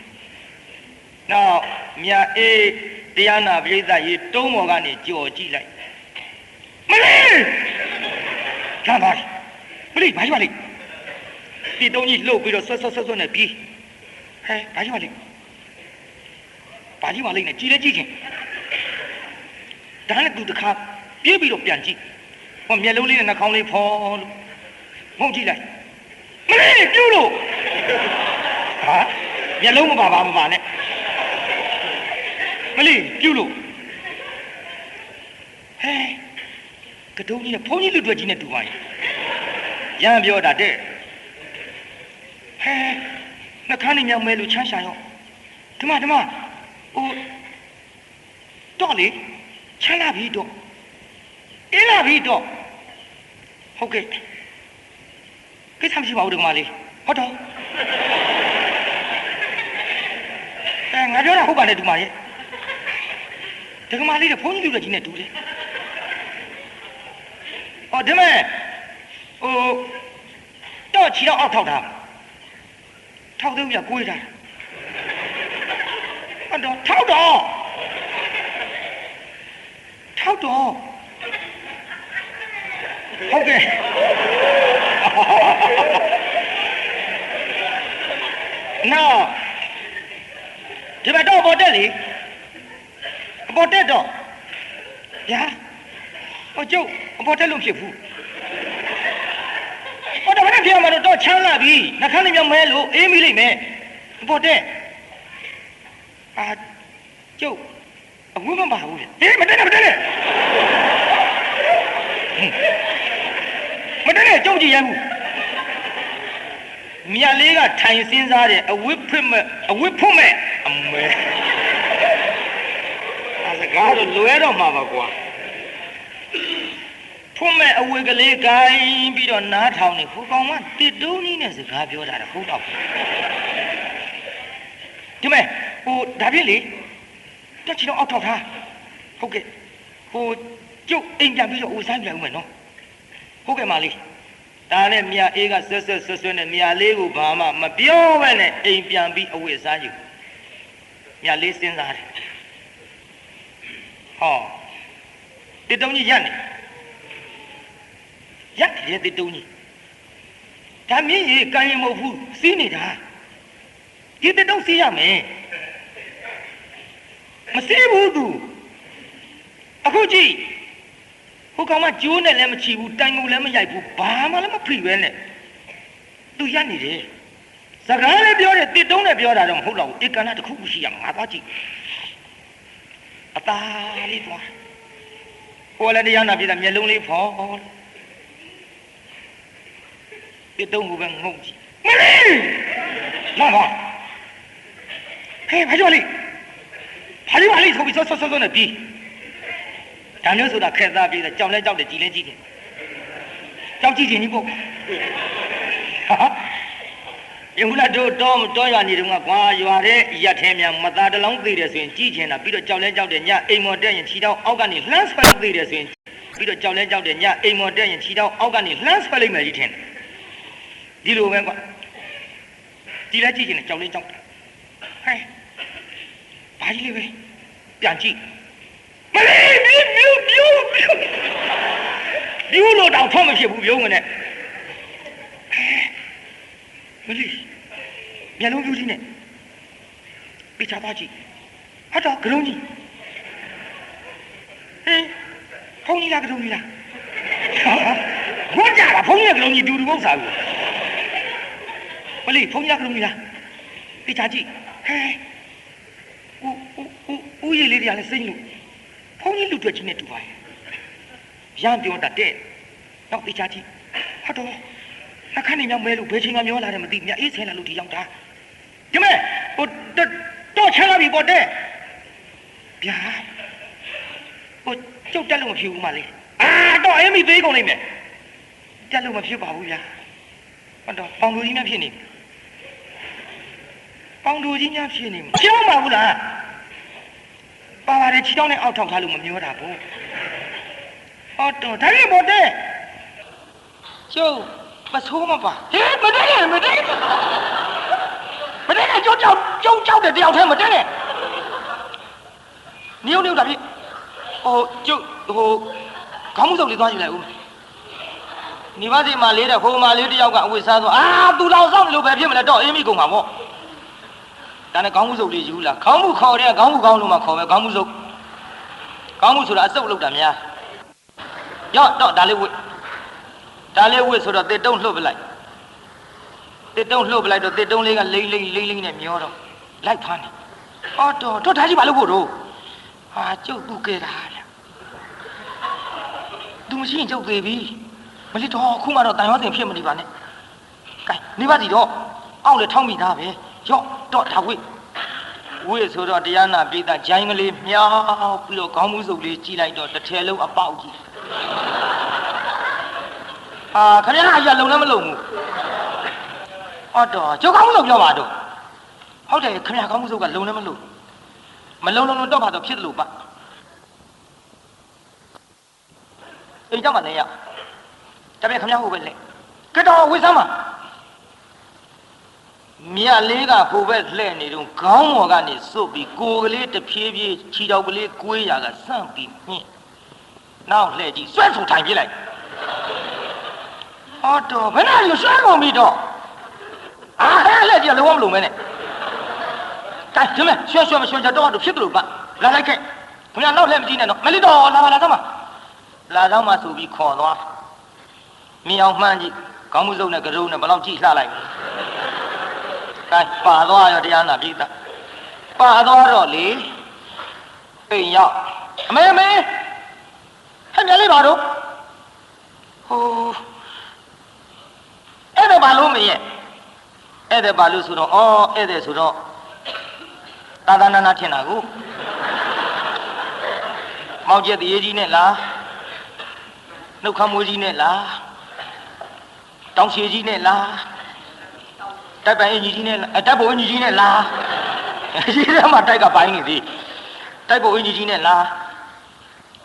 နောက်မြတ်အေးတရားနာပရိသတ်ရေတုံးပေါ်ကနေကြော်ကြည့်လိုက်မလေးလာပါမလေးဘာကြီးပါလိဒီတုံးကြီးလှုပ်ပြီးတော့ဆွတ်နဲ့ပြီးဟဲဘာကြီးပါလိဘာကြီးပါလိနဲ့ကြည်လဲကြည့်ချင်းဒါနဲ့သူတခါပြေးပြီးတော့ပြန်ကြည့်ဟောမျက်လုံးလေးနဲ့နှာခေါင်းလေးဖော်လို့ငုံကြည့်လိုက်မလေးပြုတ်လို့ဟာမျက်လုံးမပါနဲ့မလေးပြုတ်လို့ဟဲကတုံးကြီးနဲ့ဖုန်းကြီးလူတွေကြီးနဲ့တူပါရဲ့ရမ်းပြောတာတဲ့ဟဲနှာခမ်းလေးမြောက်မဲလို့ချမ်းရှာရောဓမ္မဟိုတော့လေချမ်းလာပြီတော့အေးလာပြီတော့ဟုတ်ကဲ့ကိစ္စမရှိပါဘူးဓမ္မလေးဟုတ်တော့ငါပြောတာဟုတ်ပါလေဓမ္မရဲ့ဓမ္မလေးကဖုန်းကြီးလူတွေကြီးနဲ့တူတယ်ဟောဓမ္မတော့ချီတော့အောက်ထောက်ထားထောက်သေးဘူးကွေးတာဟုတ်တော့ထောက်တော့ဟုတ်ကဲ့နော်ဒီဘက်တော့ပေါ်တက်လေပေါ်တက်တော့ညာဟိုကျုပ်ပေါ်တက်လို့ဖြစ်ဘူးဟောတော့ဘာဖြစ်မှာတော့ချမ်းလာပြီနှခမ်းလေးမြောက်မဲလို့အေးမိလိမ့်မယ်ပေါ်တက်ကျုပ်အဝတ်မပါဘူးလေအေးမတက်နဲ့ကျုပ်ကြည့်ရဘူးမြတ်လေးကထိုင်စဉ်းစားတယ်အဝတ်ဖွင့်မဲ့အမဲစကားတော့လွယ်တော့မှာပါကွာဖွင့်မဲ့အဝတ်ကလေးကိုင်းပြီးတော့နားထောင်နေဟိုကောင်ကတစ်တုံးကြီးနဲ့စကားပြောတာဟုတ်တော့ဒီမဲ့ဒါပြည့်လေတက်ချီတော့အောက်ထောက်ထားဟုတ်ကဲ့ကျုပ်အိမ်ပြန်ပြီးတော့ဦးဆိုင်ပြန်ဦးမယ်နော်ဟုတ်ကဲ့မလေးဒါနဲ့မြာအေးကဆွတ်နဲ့မြာလေးကိုဘာမှမပြောပဲနဲ့အိမ်ပြန်ပြီးအဝတ်စားယူမြာလေးစဉ်းစားတယ်ဟောတစ်တုံးကြီးရက်တယ်တစ်တုံးကြီးဒါမြင့်ကြီးကန်ရင်မဟုတ်ဘူးစီးနေတာဒီတစ်တုံးစီးရမယ်မစီးဘူးသူအခုကြည့်ဟိုကောင်မကျိုးနဲ့လည်းမချီဘူးတိုင်ကုန်လည်းမရိုက်ဘူးဘာမှလည်းမဖိပဲနဲ့သူရက်နေတယ်စကားလည်းပြောတယ်တစ်တုံးနဲ့ပြောတာတော့မဟုတ်တော့ဘူးဧကနာတစ်ခုခုရှိရမှာငါသွားကြည့်အသားလေးသွားဟိုလည်းတရားနာပြတာမျက်လုံးလေးဖော်တစ်တုံးကိုပဲငုံကြည့်မလေးလာပါဟဲ့ဘာကြောက်လိဆိုပြီးဆော့နဲ့ပြီးဒါမျိုးဆိုတာခက်သားပြီးတော့ကြောက်လဲကြောက်တယ်ကြည်လဲကြည့်တယ်ကြောက်ကြည့်ခြင်းကြီးပေါ့ ယုံလာတော့ရွာနေတော့ကွာရွာတဲ့ရက်ထဲများမသားတလောင်းသေးတယ်ဆိုရင်ကြည်ချင်တာပြီးတော့ကြောက်လဲကြောက်တယ်ညအိမ်မော်တက်ရင်ခြေထောက်အောက်ကနေလှမ်းဆွဲသေးတယ်ဆိုရင်ပြီးတော့ကြောက်လဲကြောက်တယ်ညအိမ်မော်တက်ရင်ခြေထောက်အောက်ကနေလှမ်းဆွဲလိုက်မယ်ကြီးထင်တယ်ဒီလိုပဲကွာကြည်လဲကြည်ချင်တယ်ကြောက်လဲကြောက်တယ်ဟဲ့ဘာကြီးလေးပဲပြန်ကြည့်မလေးမြူလို့တော့ထုံးမဖြစ်ဘူးပြုံးကနေမလေးမျက်လုံးပြူးကြီးနဲ့ပြချသွားကြည့်ဟာတော့ကရုံးကြီးဟင်ဖုန်းကြီးလားကရုံးကြီးလားဘုန်းကြတာဖုန်းကြီးကကရုံးကြီးတူတူပုတ်စားဘူးမလေးဖုန်းကြီးကကရုံးကြီးလားပြချကြည့်ဟဲဦးရည်လေးတွေကလည်းစိတ်လို့ဖုန်းကြီးလူတွေ့ချင်းနဲ့တူပါရဲ့ရမ်းပြောတတ်တဲ့တော့ပြချကြည့်ဟာတော့အခန်းနေမြောက်မဲလို့ဘယ်ချိန်ကမျောလာတယ်မသိမြအေးဆဲလာလို့ဒီရောက်တာဒီမဲ့ဟိုတော့ချလာပြီပေါ့တဲ့ဗျာဟိုကျုပ်တက်လို့မဖြစ်ဘူးမလေးတော့အေးမိသေးကုန်လိမ့်မယ်တက်လို့မဖြစ်ပါဘူးဗျာဟုတ်တော့ပေါင်လူကြီးများဖြစ်နေပေါင်လူကြီးများဖြစ်နေမဖြစ်မှာဘူးလားပါပါတယ်ချီတောင်းနဲ့အောက်ထောက်ထားလို့မမျောတာဘူးဟုတ်တော့ဒါကြီးပေါ့တဲ့ကျုပ်မဆိုးမပါဟဲ့မတက်နဲ့ကြောက်တဲ့တယောက်တည်းမတက်နဲ့နေုံတာပြီဟိုကျုပ်ဟိုခေါင်းမှုစုပ်လေးသွားယူလိုက်ဦးနေပါစီမှာလေးတဲ့ဟိုမှာလေးတယောက်ကအဝတ်စားသွားသူတော်ဆောင်လို့ပဲဖြစ်မလဲတော့အေးမိကုန်မှာပေါ့ဒါနဲ့ခေါင်းမှုစုပ်လေးယူလာခေါင်းမှုခေါ်တဲ့ခေါင်းမှုကောင်းလို့မှခေါ်ပဲခေါင်းမှုစုပ်ခေါင်းမှုဆိုတာအစုပ်လုပ်တာများရော့တော့ဒါလေးဝတ်ဆိုတော့တစ်တုံးလှုပ်ပလိုက်တစ်တုံးလှုပ်ပလိုက်တော့တစ်တုံးလေးကလိမ့်နဲ့မျောတော့လိုက်ဖမ်းတယ်အော်တော့ဒါကြီးဘာလို့ဖို့တော့ကျုပ်သူ့ခဲ့တာဗျသူမရှိရင်ကျုပ်သေးပြီမလေးတော့ခုမှတော့တန်ရောတင်ဖြစ်မနေပါနဲ့ကဲနေပါစီတော့အောက်လေထောင်းမိသားပဲရော့တော့ဒါဝေးဆိုတော့တရားနာပိသဂျိုင်းကလေးမြောက်ပြီးတော့ခေါင်းမှုစုပ်လေးကြီးလိုက်တော့တစ်ထည်လုံးအပေါက်ကြီးခင်ဗျားအရာလုံလည်းမလုံဘူးဟုတ်တော့ကျုပ်ကောင်းမှုလို့ပြောပါတော့ဟုတ်တယ်ခင်ဗျားကောင်းမှုစုပ်ကလုံလည်းမလုံတော့ပါတော့ဖြစ်တယ်လို့ပါအိမ်ကြောက်မှနေရတပည့်ခင်ဗျားဟုတ်ပဲလေကတော့ဝေးစမ်းပါမြတ်လေးကဟိုဘက်လှဲ့နေတော့ခေါင်းပေါ်ကနေစွတ်ပြီးကိုယ်ကလေးတဖြည်းဖြည်းခြေတော်ကလေးကွေးရကဆန့်ပြီးမြင့်နောက်လှဲ့ကြည့်ဆွဲဆူထိုင်ပြလိုက်ဟုတ်တော့ဘယ်နဲ့ရွှဲကုန်ပြီတော့ဟဲ့လက်ကြည့်လုံးဝမလုံးမဲနဲ့တိုင်ဒီမဲ့ရွှဲမရွှဲကြတော့ဖြစ်တယ်လို့ပါလာလိုက်ခဲ့ခင်ဗျာနောက်လှည့်မကြည့်နဲ့တော့မလေးတော့လာတော့မှဆိုပြီးခေါ်သွားမြင်အောင်မှန်းကြည့်ခေါင်းမှုစုပ်နဲ့ကရုံးနဲ့ဘယ်လောက်ကြည့်လှလိုက်တိုင်ပါသွားရောတရားနာပြီးသားပါသွားတော့လေအိမ်ရောက်အမေဟဲ့မြလေးပါတော့ဟိုအဲ့ဒါဘာလို့မရဲ့အဲ့ဒါဘာလို့ဆိုတော့အဲ့ဒါဆိုတော့သာသနာထင်တာကိုမောင်ကျက်တရေကြီးနဲ့လားနှုတ်ခမ်းမိုးကြီးနဲ့လားတောင်ရှည်ကြီးနဲ့လားတိုက်ပိုင်အင်ကြီးနဲ့လားတိုက်ပိုအင်ကြီးနဲ့လားဒီထဲမှာတိုက်ကပိုင်းနေသေးတိုက်ပိုအင်ကြီးနဲ့လား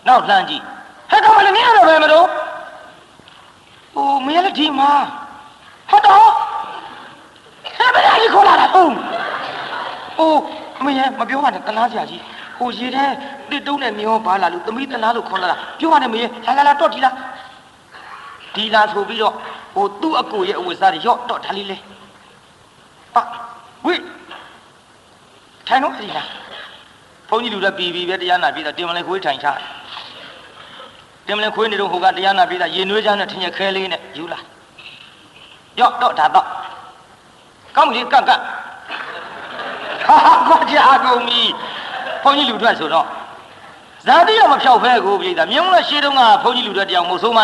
နောက်လှမ်းကြည့်ဟဲ့ကောင်မလေးနင်းရတော့ပဲမလို့ဟိုမင်းလည်းဒီမှာဟုတ်တော့ဟဲ့ဘယ်လိုခေါ်လာတာဟုတ်မင်းမပြောပါနဲ့တလားစရာကြီးဟိုရေထဲတစ်တုံးနဲ့မျောပါလာလို့သမီးတလားလို့ခေါ်လာတာပြောပါနဲ့မင်းလာတော့ဒီလားဆိုပြီးတော့ဟိုသူ့အကိုရဲ့အဝတ်စားတွေရော့တော့ဒါလေးလေဝိထိုင်တော့ဒီလားဘုန်းကြီးလူတွေပြီးပဲတရားနာပြီးတော့တင်မလဲခွေးထိုင်ချတင်မလဲခွေးနေတော့ဟိုကတရားနာပြီးတော့ရေနွေးချမ်းနဲ့ထင်ရခဲလေးနဲ့ယူလာရော့တော့ဒါတော့ကောင်းပြီကန့်ကွာကြကုန်ပြီဘုန်းကြီးလူတွေဆိုတော့ဇာတိရမဖြောက်ဖဲကိုပြည်သားမြုံလို့ရှေးတုန်းကဘုန်းကြီးလူတွေတယောက်မုတ်ဆိုးမ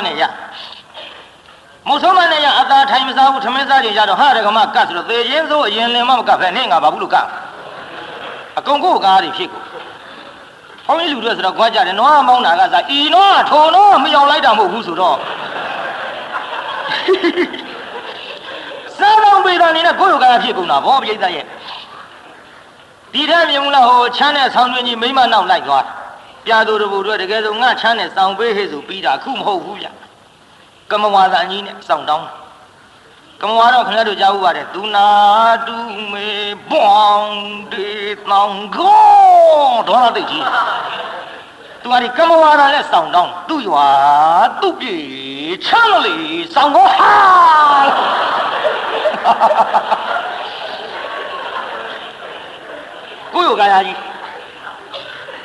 နဲ့ရအသာထိုင်မစားဘူးထမင်းစားကြရတော့ဟာရကမကတ်ဆိုတော့သေချင်းစိုးအရင်လင်မကတ်ဖဲနဲ့ငါဘာဘူးလို့ကအကုန်ကိုကားတွေဖြစ်ကိုဘုန်းကြီးလူတွေဆိုတော့ကြွားကြတယ်နွားမောင်းတာကစားဤနွားထုံနွားမရောက်လိုက်တာမဟုတ်ဘူးဆိုတော့စားတော့ ပေတာနေနဲ့ကိုယ့်ယောဂဖြစ်ကုန်တာဗောပြိဿရဲ့ဒီထက်မြင်မလားဟိုချမ်းတဲ့ဆောင်းတွင်းကြီးမိမနောက်လိုက်သွားပြာသူတပူတို့တကယ်ဆိုငါချမ်းတဲ့စောင်းပေးဟဲ့ဆိုပြီးတာအခုမဟုတ်ဘူးဗျကမဝါသာအကြီးနဲ့စောင်းတောင်းကမဝါတော့ခင်ဗျားတို့ကြားဥပါတယ်သူနာတူမေပွန်ဒီတောင်ကိုဒေါ်လာတိတ်ကြီးသူကဒီကမဝါသာနဲ့စောင်းတောင်းသူ့ရွာသူ့ပြေချမ်းလို့လေစောင်းကိုဟာကိုယောဂရာကြီး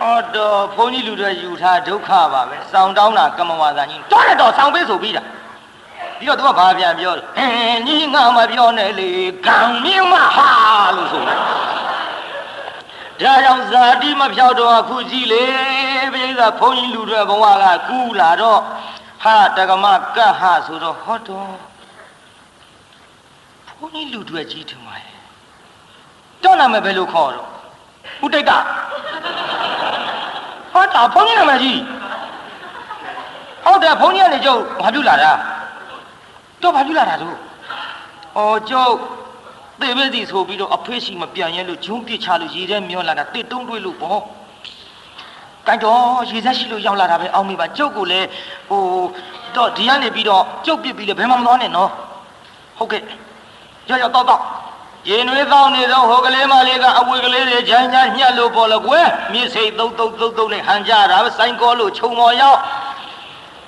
ဟောတော့ဘုန်းကြီးလူတွေယူထားဒုက္ခပါပဲစောင်းတောင်းတာကမဝါသာကြီးတော့စောင်းပေးဆိုပြီးတာပြီးတော့သူကဘာပြန်ပြောလဲညီငါမပြောနဲ့လေကံမြင့်မဟာလို့ဆိုတယ်ဒါကြောင့်ဇာတိမဖြောက်တော့အခုကြည့်လေပြိဿဘုန်းကြီးလူတွေဘဝကကူးလာတော့ဟာတက္ကမကတ်ဟာဆိုတော့ဟောတော့ဘုန်းကြီးလူတွေကြီးထင်ပါရဲ့တော့နာမည်ဘယ်လိုခေါ်တော့ဥတိတ်ကဟောတာဘုန်းကြီးနာမည်ကြီးဟုတ်တယ်ဘုန်းကြီးကနေကျုပ်ဘာပြုလာတာတော့ဘာပြုလာတာတို့ဩကျုပ်သေပဲစီဆိုပြီးတော့အဖေးရှိမပြန်ရဲလို့ဂျုံးပြစ်ချလို့ရေထဲမျောလာတာတစ်တုံးတွေးလို့ပေါ့ကန်တော့ရေဆက်ရှိလို့ရောက်လာတာပဲအောင်းမိပါကျုပ်ကိုလည်းဟိုတော့ဒီကနေပြီးတော့ကျုပ်ပြစ်ပြီးလေဘယ်မှမသွားနဲ့နော်ဟုတ်ကဲ့ရောက်တော့ရေနွေးသောနေတော့ဟိုကလေးမလေးကအဝေကလေးတွေချမ်းချမ်းညှက်လို့ပေါ်လကွယ်မြေစိတ်သုတ်နဲ့ဟန်ကြတာပဲစိုင်းကောလို့ခြုံပေါ်ရောက်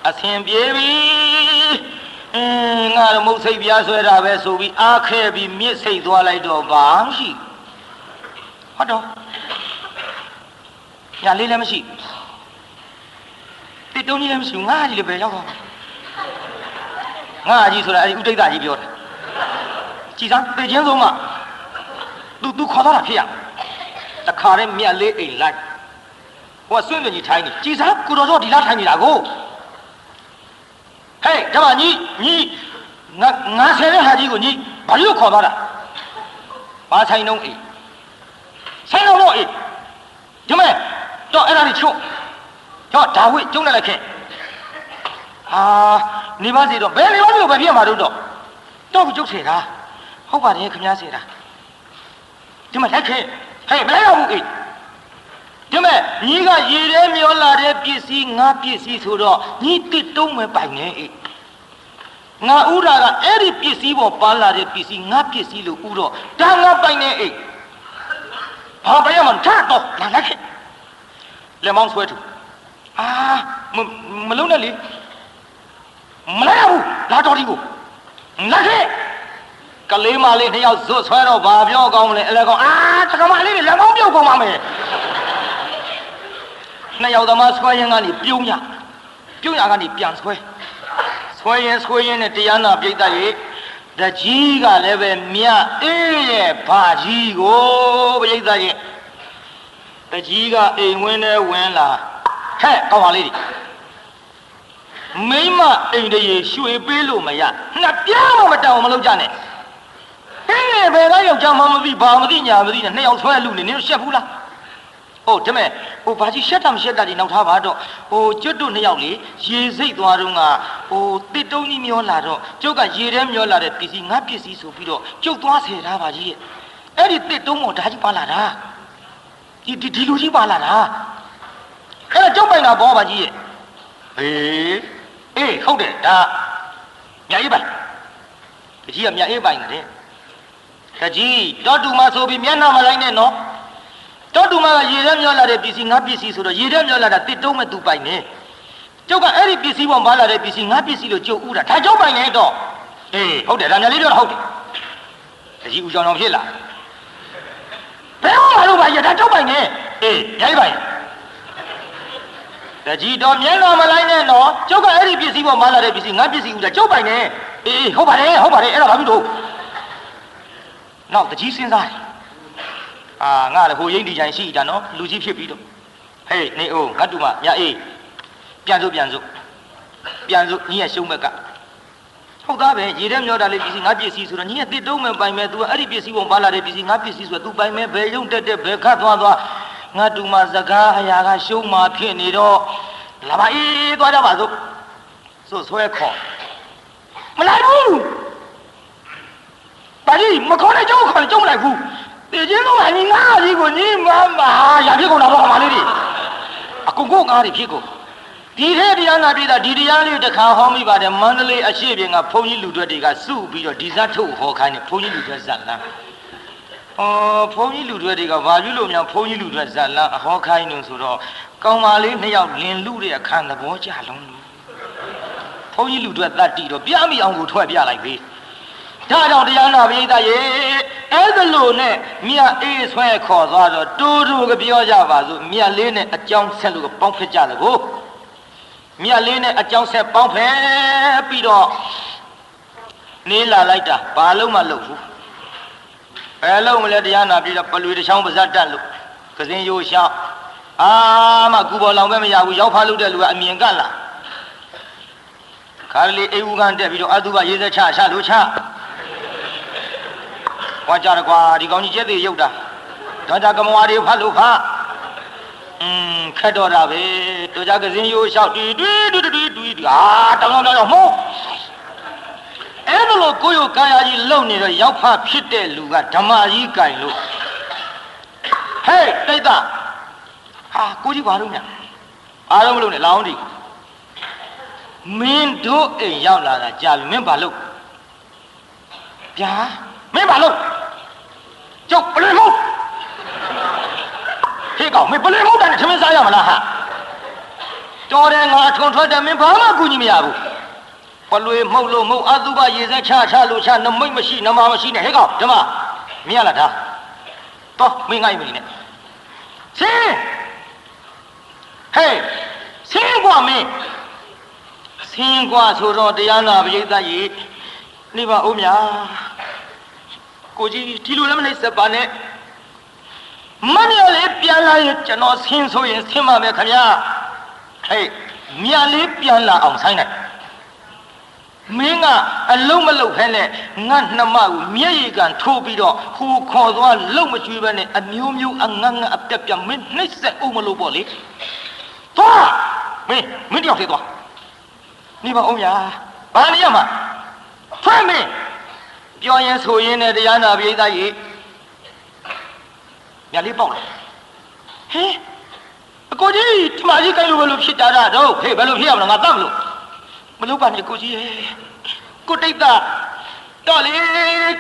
အဆင်ပြေပြီငါတို့မုတ်စိတ်ပြားဆွဲတာပဲဆိုပြီးအားခဲပြီးမြစ်စိတ်သွားလိုက်တော့ဘာမရှိဟုတ်တော့ညာလေးလည်းမရှိတိတုံးကြီးလည်းမရှိငါကြီးလည်းပဲရောက်တော့ငါကြီးဆိုတာအဲ့ဒီဥဒိဋ္ဌကြီးပြောတာကြည်စမ်းသိချင်းဆုံးမှသူခေါ်တော့တာဖြစ်ရတခါတည်းမြက်လေးအိမ်လိုက်ဟိုကဆွင့်ကြီးထိုင်းနေကြည်စမ်းကိုတော်တော့ဒီလားထိုင်းနေတာကိုဟဲ့ဓမ္မညီငါဆယ်တဲ့ဟာကြီးကိုညီဘာလို့ခေါ်သွားတာဘာဆိုင်တော့အေးဆိုင်တော့အေးဒီမဲ့တော့အဲ့ဒါကြီးချုပ်တော့ဒါဝိကျုံနေလိုက်ခဲ့ဟာနေပါစေတော့ဘယ်နေပါစေလို့ပဲပြမှာတော့ကျုပ်ဆယ်တာဟုတ်ပါတယ်ခင်ဗျားဆယ်တာဒီမဲ့လိုက်ခဲ့ဟဲ့မလိုက်ရဘူးအေးဒီမဲ့ညီကရေထဲမျောလာတဲ့ပစ္စည်းငါပစ္စည်းဆိုတော့ညီတစ်တုံးမဲ့ပိုင်နေအေးငါဥရာကအဲ့ဒီပစ္စည်းပေါ်ပါလာတဲ့ပစ္စည်းငါပစ္စည်းလို့ဥတော့ဒါငါပိုင်နေအေးဘာပဲမှထတော့လာလိုက်ခဲ့လက်မောင်းဆွဲထူမလုံးနဲ့လေမလိုက်ရဘူးလာတော်ဒီကိုလိုက်ခဲ့ကလေးမလေးနှစ်ယောက်ဇွတ်ဆွဲတော့ဘာပြောကောင်းမလဲအလဲကောင်းတကမလေးတွေလက်မောင်းပြုတ်ကုန်ပါမယ်နှစ်ယောက်သမားဆွဲရင်ကနေပြုံးရကနေပြန်ဆွဲရင်နဲ့တရားနာပြိတ္တရဲ့တကြီးကလည်းပဲမြတ်အေးရဲ့ဘာကြီးကိုပြိတ္တရဲ့တကြီးကအိမ်ဝင်းထဲဝင်လာဟဲ့ကောင်းပါလေးတွေမိမအိမ်တရေရွှေပေးလို့မရနှစ်ပြားမတောင်မလုပ်ကြနဲ့ဟင်းဘယ်ကယောက်ျားမှမသိဘာမသိညာမသိနဲ့နှစ်ယောက်ဆွဲလူနေနင်တို့ရှက်ဘူးလားဟုတ်တယ်မဲ့ဟိုဘာကြီးရှက်တာမရှက်တာဒီနောက်ထားပါတော့ဟိုကျွတ်တို့နှစ်ယောက်လေရေစိတ်သွားတော့ကဟိုတစ်တုံးကြီးမျောလာတော့ကျုပ်ကရေထဲမျောလာတဲ့ပစ္စည်းငါပစ္စည်းဆိုပြီးတော့ကျုပ်သွားဆယ်ထားပါကြီးရဲ့အဲ့ဒီတစ်တုံးပေါ်ဓာကြီးပါလာတာဒီလူကြီးပါလာတာအဲ့ဒါကျုပ်ပိုင်တာဘောပါကြီးရဲ့အေးဟုတ်တယ်ဒါမြတ်အေးပိုင်တကြီးကမြတ်အေးပိုင်တယ်တကြီးတော့တူမဆိုပြီးမျက်နှာမလိုက်နဲ့နော်တော့တူမကရေထဲမျောလာတဲ့ပစ္စည်းငါပစ္စည်းဆိုတော့ရေထဲမျောလာတာတစ်တုံးမဲ့သူပိုင်နေကျုပ်ကအဲ့ဒီပစ္စည်းပေါ်ပါလာတဲ့ပစ္စည်းငါပစ္စည်းလို့ကျုပ်ဥတာဒါကျုပ်ပိုင်နေတော့အေးဟုတ်တယ်ဒါများလေးတော့ဟုတ်တယ်တကြီးဦးကြောင်ကြောင်ဖြစ်လာဘယ်မှာလို့ပါရဒါကျုပ်ပိုင်နေအေးရိုက်ပိုင်တကြီးတော့မျက်နှာမလိုက်နဲ့နော်ကျုပ်ကအဲ့ဒီပစ္စည်းပေါ်ပါလာတဲ့ပစ္စည်းငါပစ္စည်းဥတာကျုပ်ပိုင်နေအေးဟုတ်ပါတယ်အဲ့ဒါဘာဖြစ်လို့နောက်တကြီးစဉ်းစားတယ်ငါလည်းဟိုရိမ့်ဒီကြိုင်ရှိတာနော်လူကြီးဖြစ်ပြီးတော့ဟေးနေအိုးငါတူမမြအေးပြန်စို့ညီရဲ့ရှုံးဘက်ကဟုတ်သားပဲရေထဲမျောတာလေးပစ္စည်းငါပစ္စည်းဆိုတော့ညီရဲ့တစ်တုံးမဲ့ပိုင်မဲ့ तू အဲ့ဒီပစ္စည်းပုံပါလာတဲ့ပစ္စည်းငါပစ္စည်းဆိုတော့ तू ပိုင်မဲ့ဘယ်ရုံတက်ဘယ်ခတ်သွားငါတူမစကားအရာကရှုံးမှဖြစ်နေတော့လာပါအေးသွားကြပါစို့ဆွဲခေါ်မလိုက်ဘူး ဘာကြီးမခေါ်နဲ့ကျုပ်ခေါ်ကျုံလိုက်ဘူးတည်ချင်းတော့ငါကြီးကိုညီမမရာဖြစ်ကုန်တာပေါ့ခမလေးတွေအကုန်ကိုငါးတွေဖြစ်ကုန်ဒီထဲတရားနာပြည်တာဒီတရားလေးတစ်ခါဟောမိပါတယ်မန္တလေးအရှိပြင်ကဘုန်းကြီးလူတွေတွေကစုပြီးတော့ဒီဇတ်ထုတ်ဟောခိုင်းတယ်ဘုန်းကြီးလူတွေဇတ်လန်းဘုန်းကြီးလူတွေကဘာပြုလို့များဘုန်းကြီးလူတွေဇတ်လန်းဟောခိုင်းနေဆိုတော့ကောင်မလေးနှစ်ယောက်လင်လူတဲ့အခန်းသဘောကျလုံးဘုန်းကြီးလူတွေတတ်တီတော့ပြမိအောင်ကိုထွက်ပြလိုက်ပြီဒါကြောင့်တရားနာပြည်သားရေအဲ့ဒါလို့နဲ့မြတ်အေးဆွဲခေါ်သွားတော့တူတူကပြောကြပါစို့မြတ်လေးနဲ့အကြောင်းဆက်လို့ပေါင်းဖက်ကြတယ်ကိုမြတ်လေးနဲ့အကြောင်းဆက်ပေါင်းဖက်ပြီးတော့နေလာလိုက်တာဘာလို့မလုပ်ဘူးဘယ်လုံးမလဲတရားနာပြည်တော့ပလွေတစ်ချောင်းပါဇတ်တက်လို့ကစင်းရိုးရှောက်မကူပေါ်လောင်ပဲမရဘူးရောက်ဖားလို့တဲ့လူကအမြင်ကလာခါလေးအေးဦးကန်တက်ပြီးတော့အတုပရေးစက်ချလို့ချဝါကြရကွာဒီကောင်ကြီးကျက်သေးရုပ်တာဒါကြကမဝါတွေဖတ်လို့ဖတ်ခက်တော့တာပဲတို့ကြကစင်းရိုးလျှောက်တီတောင်းမှုအဲ့ဒါလို့ကိုယ့်ကိုကာယကြီးလုံနေတော့ရောက်ဖဖြစ်တဲ့လူကဓမ္မကြီးကင်လို့ဟေးတိတ်တာကိုကြီးဘာလို့ညာအားလုံးမလို့နဲ့လောင်းဒီမင်းတို့အိမ်ရောက်လာတာကြာပြီမင်းဘာလို့ဗျာမင်းဘာလို့ကျုပ်ပလင်မို့ဟေးကောင်မင်းပလင်မို့တယ်ထမင်းစားရမလားဟာတော်တယ်ငါထွန်ထွက်တယ်မင်းဘာမှကူညီမရဘူးပလွေမှုတ်လို့မှုတ်အတုပရေစက်ချလို့ချနမိတ်မရှိနမမရှိနဲ့ဟေးကောင်ဓမ္မမင်းရလားဒါတော့မင်းငိုက်မနေနဲ့ဆင်းဟေးဆင်းကွာမင်းဆင်းကွာဆိုတော့တရားနာပရိသတ်ကြီးနေပါဦးမြာကိုကြီးဒီလိုလည်းမနေစပါနဲ့မင်းရလေးပြန်လာရင်ကျွန်တော်ဆင်းဆိုရင်ဆင်းပါမယ်ခင်ဗျာဟေးမြတ်လေးပြန်လာအောင်ဆိုင်လိုက်မင်းကအလုံးမလုံးဖဲနဲ့ငါနှမကိုမျက်ရည်ကန်ထိုးပြီးတော့ဟိုခေါ်သွားလုံးမကျွေးပဲနဲ့အမျိုးမျိုးအငငအပြက်ပြက်မင်းနှိမ့်ဆက်အောင်မလို့ပေါ့လေသွားမင်းတယောက်သေးသွားနေပါဦးဗျာဘာနေရမှာဖွင့်မင်းပြောရင်ဆိုရင်နဲ့တရားနာပိဋကကြီးမြတ်လေးပေါက်လာဟဲ့အကိုကြီးထမကြီးကိုင်လို့ဘယ်လိုဖြစ်တာတော့ဟေးဘယ်လိုဖြစ်ရမလဲငါတတ်မလို့မလုပ်ပါနဲ့ကိုကြီးကိုတိတ်တာတော့လေ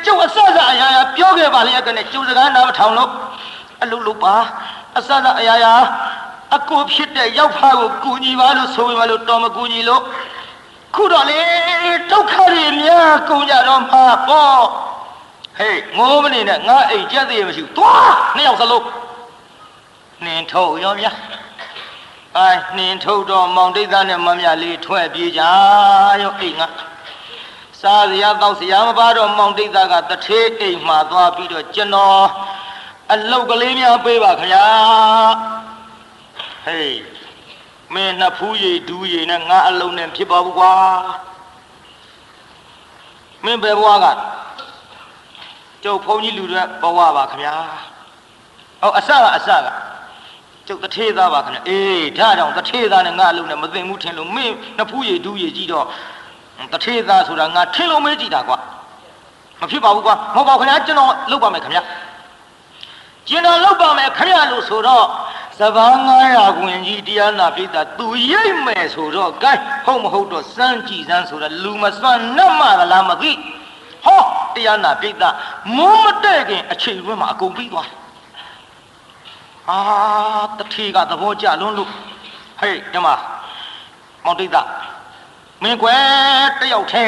ကျုပ်အစအရာရာပြောခဲ့ပါလေအဲ့ကနေကျုပ်စကားနားမထောင်လို့အလုပ်လုပ်ပါအစအရာရာအကိုဖြစ်တဲ့ရောက်ဖားကိုကူညီပါလို့ဆိုရင်လို့တော်မကူညီလို့ခုတော့လေဒုက္ခတွေများကုန်ကြတော့မှာပေါ့ဟေးငိုးမနေနဲ့ငါအိမ်ကြက်သေးမရှိဘူးသွားနှစ်ယောက်စလုံးနင်ထုတ်ရောဗျာနှင်းထုတ်တော့မောင်တိတ်သားနဲ့မမြလေးထွက်ပြေးကြရောအိမ်ကစားစရာတောက်စရာမပါတော့မောင်တိတ်သားကတထေးအိမ်မှာသွားပြီးတော့ကျွန်တော်အလုတ်ကလေးများပေးပါခင်ဗျာဟေးမင်းနှစ်ဖူးရည်ဒူးရည်နဲ့ငါအလုံးနဲ့ဖြစ်ပါဘူးကွာမင်းဘယ်ဘဝကကျုပ်ဘုန်းကြီးလူတွေဘဝပါခင်ဗျာဟုတ်အစကကျုပ်တထေးသားပါခင်ဗျအေးဒါကြောင့်တထေးသားနဲ့ငါအလုံးနဲ့မသိဘူးထင်လို့မင်းနှစ်ဖူးရည်ဒူးရည်ကြီးတော့တထေးသားဆိုတာငါထင်လို့မေးကြည့်တာကွာမဖြစ်ပါဘူးကွာမဟုတ်ပါဘူးခင်ဗျာကျွန်တော်လုပ်ပါမယ်ခင်ဗျာကျွန်တော်လုပ်ပါမယ်ခင်ဗျာလို့ဆိုတော့စဘာ900ခွင်ကြီးတရားနာပိဋကသူရိပ်မယ်ဆိုတော့ဂိုင်းဟုတ်မဟုတ်တော့စမ်းကြည့်စမ်းဆိုတော့လူမစွမ်းနတ်မလားမသိဟောတရားနာပိဋကမုန်းမတဲ့ခင်အချိန်တွင်းမှာအကုန်ပြီးသွားတထေးကသဘောကျလွန်းလို့ဟေးဓမ္မမောင်တိတ်တာမင်းကွယ်တယောက်ထဲ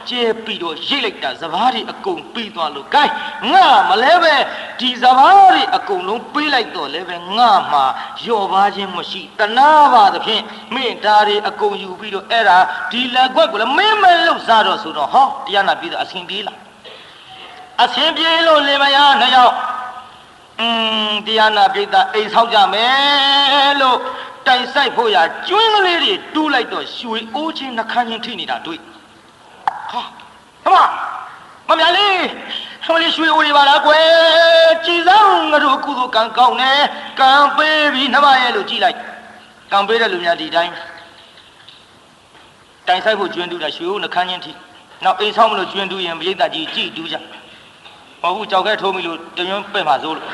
ကျဲပြီးတော့ရိတ်လိုက်တာစဘာတွေအကုန်ပြီးသွားလို့ gain ငါမလဲပဲဒီစဘာတွေအကုန်လုံးပေးလိုက်တော့လဲပဲငါမှာရော့ပါခြင်းမရှိတနာပါသဖြင့်မင်းဒါတွေအကုန်ယူပြီးတော့အဲ့ဒါဒီလက်ကွက်ကိုလည်းမင်းမလို့စားတော့ဆိုတော့ဟောတရားနာပြီးတော့အဆင်ပြေးလားအဆင်ပြေလို့လေမယားနှစ်ယောက်တရားနာပိဋကအိမ်ဆောက်ကြမယ်လို့တိုင်ဆိုင်ဖို့ရကျွင်းကလေးတွေတူးလိုက်တော့ရွှေအိုးချင်းနှခမ်းချင်းထိနေတာတွေ့ဟာမမြလေးဟိုလေးရွှေအိုးတွေပါလားကွယ်ကြည်စမ်းငါတို့ကုသိုလ်ကံကောင်းတယ်ကံပေးပြီးနှမရဲ့လို့ကြည်လိုက်ကံပေးတဲ့လူများဒီတိုင်းတိုင်ဆိုင်ဖို့ကျွင်းတူးတာရွှေအိုးနှခမ်းချင်းထိနောက်အိမ်ဆောက်မလို့ကျွင်းတူးရင်ပိဋကကြီးကြည်တူးကြ ဟုတ်ကြောက်ခဲထိုးမိလို့တမျိုးပဲ့မှာစိုးလို့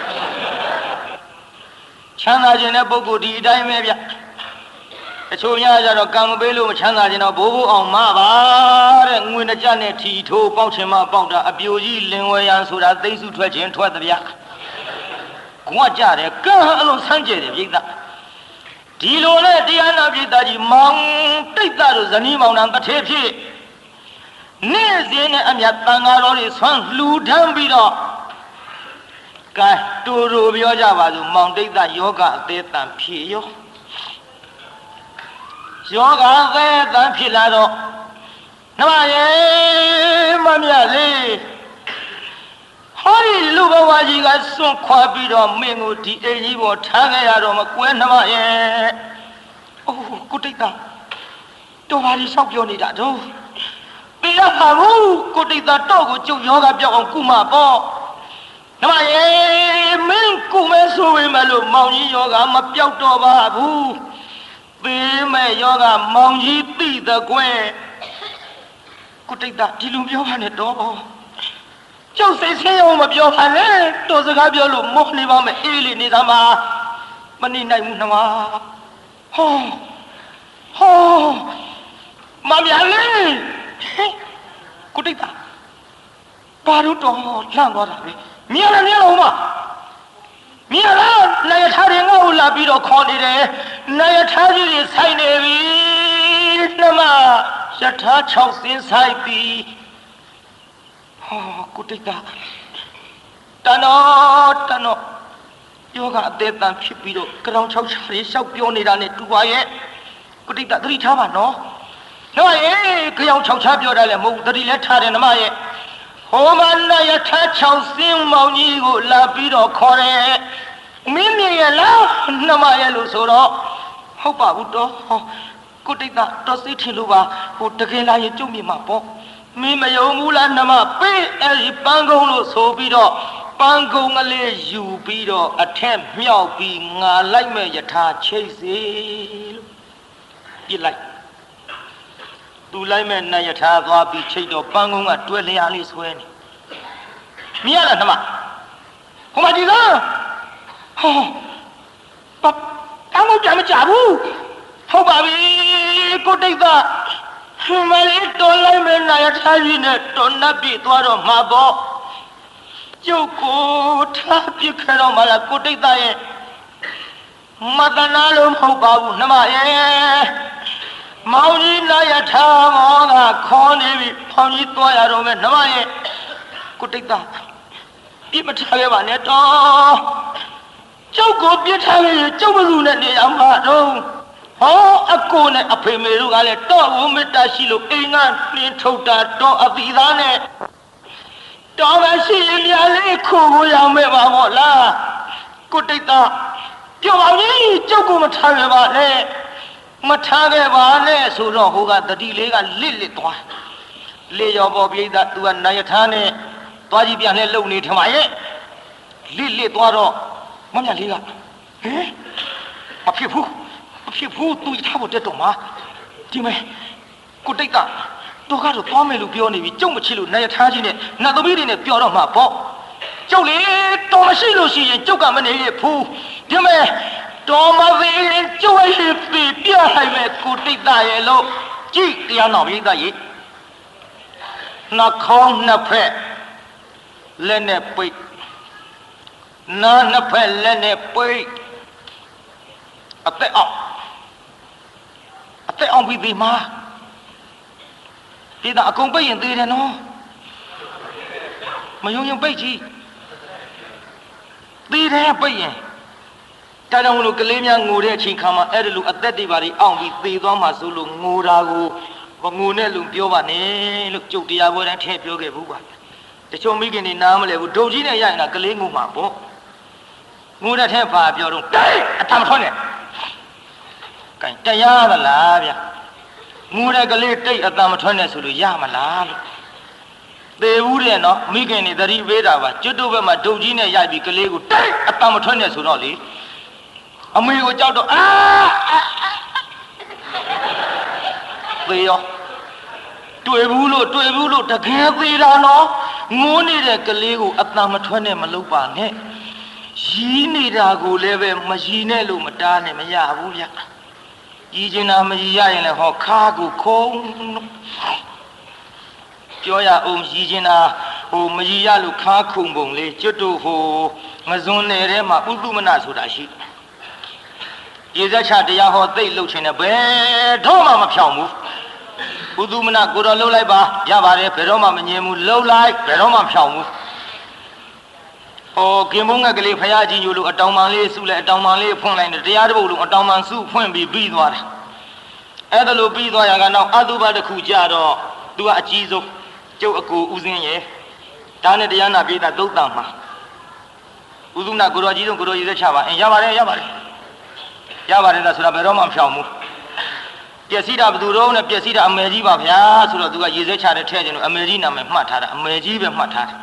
ချမ်းသာခြင်းတဲ့ပုဂ္ဂိုလ်ဒီအတိုင်းပဲဗျအချို့များကြတော့ကံမပေးလို့မချမ်းသာခြင်းတော့ဘိုးဘိုးအောင်မပါတဲ့ငွေနှကြနဲ့ထီထိုးပေါက်ချင်မှပေါက်တာအပြိုကြီးလင်ဝဲရန်ဆိုတာသိမ့်စုထွက်ခြင်းထွက်သည်ဗျကွာကြတယ်ကံအလုံးဆန်းကျဲတယ်ပြိဿဒီလိုနဲ့တရားနာပြိဿကြီးမောင်တိတ်သားတို့ဇနီးမောင်နှံတစ်ထေဖြစ်နေ့စဉ်နဲ့အမြတ်တန်ဃာတော်တွေဆွမ်းလှူဒန်းပြီးတော့ကဲတူတူပြောကြပါစို့မောင်တိတ်သားယောဂအသေးတန်ဖြည့်ရောယောဂအသေးတန်ဖြစ်လာတော့နှမရေမမြတ်လေးဟောဒီလူဘဝကြီးကစွန့်ခွာပြီးတော့မင်းကိုဒီအိမ်ကြီးပေါ်ထားခဲ့ရတော့မကွဲနှမရေအိုးကိုတိတ်သားတော်ပါလိဆောက်ပြောနေတာတော့ပြရပါဘူးကိုတိတ်သားတော့ကိုကျုပ်ယောဂပြောက်အောင်ကုမပေါ့နှမရေမင်းကုမဲဆိုဝေးမလို့မောင်ကြီးယောဂမပြောက်တော့ပါဘူးပေးမဲ့ယောဂမောင်ကြီးသိတဲ့ကွယ်ကိုတိတ်သားဒီလိုပြောပါနဲ့တော့ကျုပ်စိတ်ဆင်းရုံမပြောပါနဲ့တော်စကားပြောလို့မောနေပါမယ်အေးလေးနေသားမှာမနေနိုင်ဘူးနှမဟောမမြလေးကိုတိတ်သားဘာလို့တော့လှမ်းသွားတာလဲမြင်လားမမြင်လားနိုင်ထားတယ်ငါ့ကိုလာပြီးတော့ခေါ်နေတယ်နိုင်ထားကြီးတွေဆိုင်နေပြီနှမရထား6စင်းဆိုင်ပြီကိုတိတ်သားတန်တော့ယောဂအသေးတန်ဖြစ်ပြီးတော့ကြောင်6ချာလေးရှောက်ပြောနေတာနဲ့တူပါရဲ့ကိုတိတ်သားသတိထားပါနော်နှမရဲ့ကြောင်6ချာပြောတာလည်းမဟုတ်သတိလည်းထားတယ်နှမရဲ့ဟောမနာရထား6စင်းမောင်ကြီးကိုလာပြီးတော့ခေါ်တယ်မင်းမြင်ရလားနှမရဲ့လို့ဆိုတော့ဟုတ်ပါဘူးတော့ကိုတိတ်သားတော့စိတ်ထင်လို့ပါဟိုတကယ်လာရင်ကျုပ်မြင်မှာပေါ့မင်းမယုံဘူးလားနှမပေးအဲ့ဒီပန်းကုန်းလို့ဆိုပြီးတော့ပန်းကုန်းကလေးယူပြီးတော့အထက်မြောက်ပြီးငါလိုက်မဲ့ယထာချိတ်စီလို့ပြစ်လိုက်သူလိုက်မဲ့နတ်ယထာသွားပြီးချိတ်တော့ပန်းကုန်းကတွဲလျာလေးဆွဲနေမြင်ရလားနှမဟိုမှာဒီလားပန်းကုန်းပြန်မကြဘူးဟုတ်ပါပြီကိုတိတ်သားမလေးတော်လိုက်မယ်နာရထားကြီးနဲ့တော်နှပ်ပြသွားတော့မှာပေါ့ကျုပ်ကိုထားပြခဲ့တော့မှလားကိုတိတ်သားရဲ့မတနာလို့မဟုတ်ပါဘူးနှမရဲ့မောင်ကြီးနာရထားမောကခေါ်နေပြီဖောင်ကြီးသွားရတော့မယ်နှမရဲ့ကိုတိတ်သားပြစ်မထားခဲ့ပါနဲ့တော့ကျုပ်ကိုပြစ်ထားခဲ့ရင်ကျုပ်ဘယ်သူနဲ့နေရမှာတော့ဟောအကိုနဲ့အဖေမေတို့ကလည်းတော့ဝမေတ္တာရှိလို့အိမ်ကနှင်းထုတ်တာတော့အပီသားနဲ့တော်မရှိရင်များလေးခိုးဖို့ရမယ်ပါမို့လားကိုတိတ်သားပြောပါဦးကျုပ်ကိုမထားရပါနဲ့မထားခဲ့ပါနဲ့ဆိုတော့ဟိုကတတိလေးကလစ်သွားလေရောပေါ်ပြိဿသူကနာယထာနဲ့သွားကြည့်ပြန်လဲလုံနေထမရဲ့လစ်သွားတော့မမြလေးကဟင်မဖြစ်ဘူးသူထားဖို့တက်တော့မှာဒီမဲ့ကိုတိတ်ကတော့ကတော့သွားမယ်လို့ပြောနေပြီကျုပ်မချစ်လို့နိုင်ထားကြီးနဲ့နတ်သမီးတွေနဲ့ပြောတော့မှာပေါ့ကျုပ်လေတော်မရှိလို့ရှိရင်ကျုပ်ကမနေရဘူးဒီမဲ့တော်မသေးရင်ကျုပ်ရဲ့ပြလိုက်မယ်ကိုတိတ်ရဲ့လို့ကြည့်တရားတော်ပြိဿရဲ့နှခေါင်းနှစ်ဖက်လက်နဲ့ပိတ်နားနှစ်ဖက်လက်နဲ့ပိတ်အသက်အောင်ပြီးပြီမှာဒီတော့အကုန်ပိတ်ရင်သေးတယ်နော်မယုံရင်ပိတ်ကြည့်သေးတယ်ပိတ်ရင်တာတောင်လို့ကလေးများငိုတဲ့အချိန်ခါမှာအဲ့ဒါလိုအသက်တွေပါပြီးအောင်ပြီးသေသွားမှဆိုလို့ငိုတာကိုငိုနဲ့လူပြောပါနဲ့လို့ကျုပ်တရားပွဲတိုင်းထည့်ပြောခဲ့ဘူးပါတချို့မိခင်တွေနားမလဲဘူးဒုံကြီးနဲ့ရရင်ကကလေးငိုမှာပေါ့ငိုတဲ့ထဲပါပြောတော့အတမထွန်းနဲ့ကဲတရားသလားဗျငိုတဲ့ကလေးတိတ်အတမထွန်းနဲ့ဆိုလို့ရမလားလို့သေဘူးတဲ့နော်မိခင်တွေသတိပေးတာပါကျွတ်တို့ဘက်မှာဒုံကြီးနဲ့ရိုက်ပြီးကလေးကိုတိတ်အတမထွန်းနဲ့ဆိုတော့လေအမေကိုကြောက်တော့သေရောတွေ့ဘူးလို့တကယ်သေးတာနော် ငိုးနေတဲ့ကလေးကိုအတန်မထွက်နဲ့မလုပ်ပါနဲ့ရီးနေတာကိုလည်းပဲမရီးနဲ့လို့မတားနဲ့မရဘူးဗျရီးချင်တာမရီးရရင်လည်းဟောခါကိုခုံပြောရအောင်ရီးချင်တာဟိုမရီးရလို့ခါခုံပုံလေးကျွတ်တို့ဟိုငစွန်းနယ်ထဲမှာဥတုမနဆိုတာရှိရေစက်ချတရားဟောသိလှုပ်ချင်တယ်ဘယ်တော့မှမဖြောင်ဘူးဥတုမနကိုတော်လှုပ်လိုက်ပါရပါတယ်ဘယ်တော့မှမငြင်းဘူးလှုပ်လိုက်ဘယ်တော့မှဖြောင်ဘူးဟောကင်မုန်းငက်ကလေးဖရာကြီးညို့လို့အတောင်ပံလေးစုလိုက်အတောင်ပံလေးဖွင့်လိုက်တယ်တရားတစ်ပုဒ်လုံးအတောင်ပံစုဖွင့်ပြီးသွားတယ်အဲ့ဒါလို့ပြီးသွားရကနောက်အတုပတစ်ခုကြတော့သူကအကြီးဆုံးကျုပ်အကိုဦးစင်းရဲ့ဒါနဲ့တရားနာပြေးတာသုတ်တံမှာဥတုမနကိုတော်ကြီးဆုံးကိုတော်ရေစက်ချပါရပါတယ်ဒါဆိုတာဘယ်တော့မှမဖြောင်ဘူးပျက်စီးတာဘသူတော့နဲ့ပျက်စီးတာအမေကြီးပါဗျာဆိုတော့သူကရေစက်ချတဲ့ထဲကျင်လို့အမေကြီးနာမည်မှတ်ထားတာအမေကြီးပဲမှတ်ထားတယ်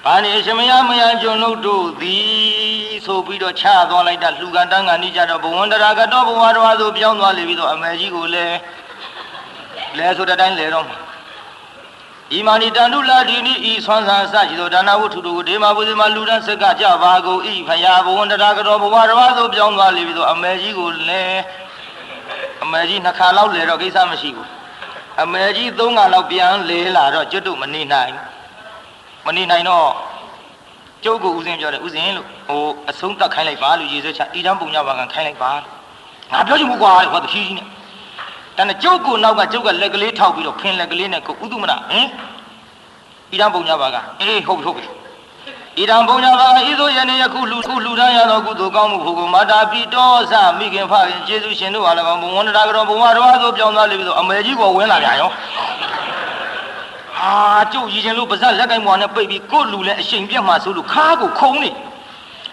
ဘာနေရှမယမယကျွန်ုပ်တို့သည်ဆိုပြီးတော့ချသွားလိုက်တာလူကန်တန်းကန်နေကြတော့ဘဝန္တရာကတော့ဘဝတော်ဆိုပြောင်းသွားလေပြီးတော့အမေကြီးကိုလည်းလဲဆိုတဲ့အတိုင်းလဲတော့မှာဤမာနီတန္တုလာဒီနိဤဆွမ်းစာစရှိသောဒါနဝတ္ထုတို့ကိုဒေမဘုဇေမလူရန်စက်ကကြပါကုန်ဤဖယားဘဝန္တရာကတော့ဘဝတော်ဆိုပြောင်းသွားလေပြီးတော့အမေကြီးကိုလည်းအမေကြီးနှစ်ခါလောက်လဲတော့ကိစ္စမရှိဘူးအမေကြီးသုံးခါလောက်ပြန်လဲလာတော့ကျွတ်တို့မနေနိုင်တော့ကျုပ်ကိုဦးစင်းပြောတယ်ဦးစင်းလို့ဟိုအဆုံးသတ်ခိုင်းလိုက်ပါလို့ရေစက်ချဤတန်းပုံညပါကခိုင်းလိုက်ပါငါပြောချင်ဘူးကွာဟောတဖြည်းဖြည်းနဲ့တန်းကျုပ်ကိုနောက်ကကျုပ်ကလက်ကလေးထောက်ပြီးတော့ဖင်လက်ကလေးနဲ့ကိုဥတုမနဤတန်းပုံညပါကအေးဟုတ်ပြီဤတန်းပုံညပါကဤသို့ယနေ့ယခုလူတန်းရသောကုသိုလ်ကောင်းမှုဖို့ကိုမာတာပိတောစမိခင်ဖခင်ကျေးဇူးရှင်တို့အား၎င်းဘဝန္တရာကတော့ဘဝတော်ဆိုပြောင်းသွားလေပြီးတော့အမေကြီးပေါ်ဝင်လာပြန်ရောကျုပ်ရည်ချင်းလို့ပါဇက်လက်ကင်ဘွားနဲ့ပိတ်ပြီးကို့လူလဲအရှိန်ပြတ်မှဆိုလို့ခါကိုခုံနေ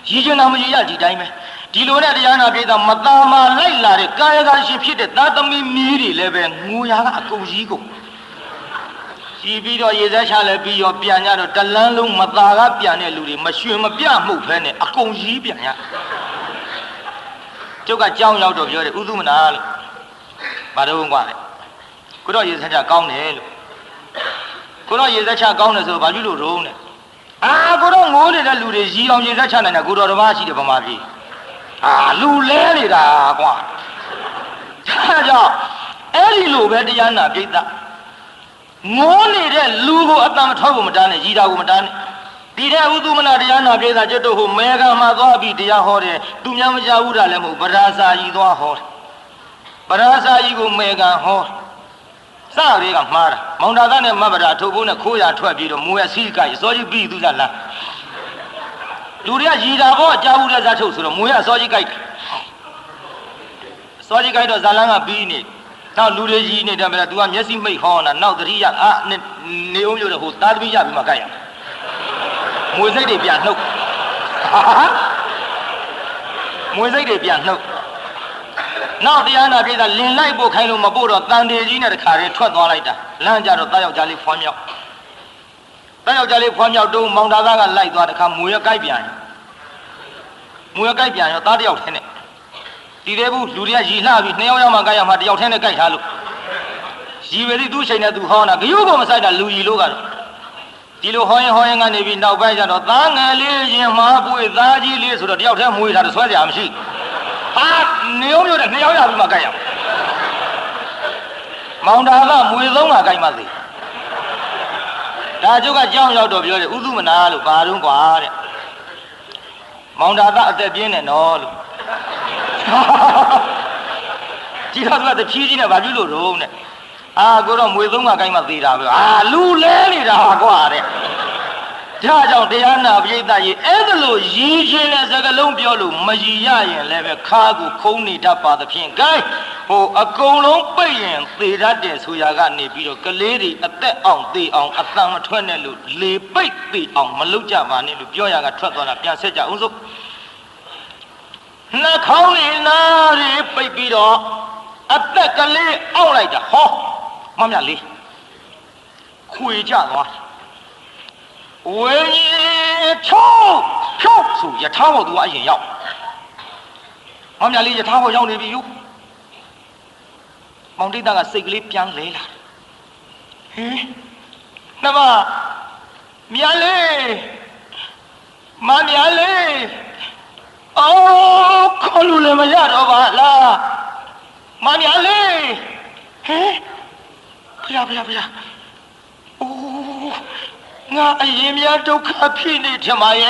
ရည်ချင်းတာမရရဒီတိုင်းပဲဒီလိုနဲ့တရားနာပြေးတာမตาမာလိုက်လာတဲ့ကာယကရှင်ဖြစ်တဲ့သာသမီမီးတွေလည်းပဲငိုရာကအကုန်ကြီးကုန်ကြည်ပြီးတော့ရေစက်ချလည်းပြီးရောပြန်ကြတော့တလန်းလုံးမตาကပြန်တဲ့လူတွေမရွှင်မပြမှုဖဲနဲ့အကုန်ကြီးပြန်ရကျုပ်ကကြောင်းရောက်တော့ပြောတယ်ဥသုမနာလို့ဘာတော့ကွာလေကိုတော့ရေစက်ချကောင်းတယ်လို့ကိုတော့ရေစက်ချကောင်းတယ်ဆိုဘာဖြစ်လို့ရုံးလဲကိုတော့ငိုးနေတဲ့လူတွေရီအောင်ရေစက်ချနိုင်တာကိုတော်တစ်ပါးရှိတယ်ဗမာပြည်လူလဲနေတာကွာဒါကြောင့်အဲ့ဒီလိုပဲတရားနာပြိတ္တငိုးနေတဲ့လူကိုအတန်မထောက်ဖို့မတားနဲ့ရီတာကိုမတားနဲ့ဒီတဲ့ဥသုမနတရားနာပြိတ္တကျွတ်တို့ဟိုမေကံမှာသွားပြီးတရားဟောတယ်သူများမကြားဘူးတာလည်းမဟုတ်ဗရာစာကြီးသွားဟောဗရာစာကြီးကိုမေကံဟောစရဲကမှားတာမောင်တာသားနဲ့မဗရာထုတ်ဖို့နဲ့ခိုးရထွက်ပြီးတော့မူရစီးကစောကြီးပြီးသူကလားလူတွေကရီတာဘောအကြောက်ဦးတဲ့ဇာတ်ထုတ်ဆိုတော့မူရစောကြီးကြိုက်စောကြီးကြိုက်တော့ဇာလန်းကပြီးနေနောက်လူတွေကြီးနေတယ်မလား तू ကမျက်စိမိတ်ဟောတာနောက်တတိယနေအောင်လို့ဟိုသားသမီးရပြီးမှကြိုက်ရမွေစိတ်တွေပြန်နှုတ်မွေစိတ်တွေပြန်နှုတ်နောက်တရားနာပြည်သားလင်လိုက်ဖို့ခိုင်းလို့မပို့တော့တန်တေကြီးနဲ့တခါတည်းထွက်သွားလိုက်တာလမ်းကြတော့တားယောက်ျားလေးဖွားမြောက်တုံးမောင်တာသားကလိုက်သွားတခါမွေရကြိုက်ပြန်ရောသားတယောက်ထဲနဲ့ဒီသေးဘူးလူတွေကရီလှပြီးနှစ်ယောက်မှကြိုက်ရမှာတယောက်ထဲနဲ့ကြိုက်ထားလို့ရီဝေဒီသူ့ချိန်နဲ့သူဟောတာဂယုကိုမဆိုင်တာလူကြီးလို့ကတော့ဒီလိုဟောရင်ကနေပြီးနောက်ပိုင်းကျတော့သားငယ်လေးရင်မှားပွေသားကြီးလေးဆိုတော့တယောက်ထဲမွေးထားတယ်ဆွဲကြရမရှိနေအောင်မျိုးနဲ့နှစ်ယောက်ရပြီးမှကြိုက်ရမောင်တာကမွေသုံးကကြိုက်မှသေးဒါကျုပ်ကကြောင်းရောက်တော့ပြောတယ်ဥသုမနာလို့ဘာတော့ကွာတဲ့မောင်တာကအသက်ပြင်းနေနော်လို့ဒီတော့သူကတဖြည်းဖြည်းနဲ့ဘာဖြစ်လို့တော့နဲ့ကိုတော့မွေသုံးကကြိုက်မှသေးတာပဲလူလဲနေတာကွာတဲ့ဒါကြောင့်တရားနာပရိသတ်ကြီးအဲ့ဒါလို့ရည်ချင်းတဲ့စကားလုံးပြောလို့မရည်ရရင်လည်းပဲခါကိုခုံးနေတတ်ပါသဖြင့် gain ဟိုအကုန်လုံးပိတ်ရင်သေတတ်တယ်ဆိုရာကနေပြီးတော့ကလေးတွေအသက်အောင်သေအောင်အတန်မထွက်နဲ့လို့လေပိတ်သေအောင်မလုပ်ကြပါနဲ့လို့ပြောရကထွက်သွားတာပြန်ဆက်ကြအောင်စို့နှာခေါင်းလေးနားလေးပိတ်ပြီးတော့အသက်ကလေးအောက်လိုက်တာဟောမမလေးခွေကြသွားဝိညာဉ်ဖြုတ်ဆိုယထာဘောသူကအရင်ရောက်မမလေးယထာဘောရောက်နေပြီယူမောင်တိတ်ကစိတ်ကလေးပြန်လဲလာဟင်那么面嘞，妈面嘞，哦，考虑了么呀，着吧啦，妈面嘞，哎，不要，哦，我一面都看皮的天妈耶，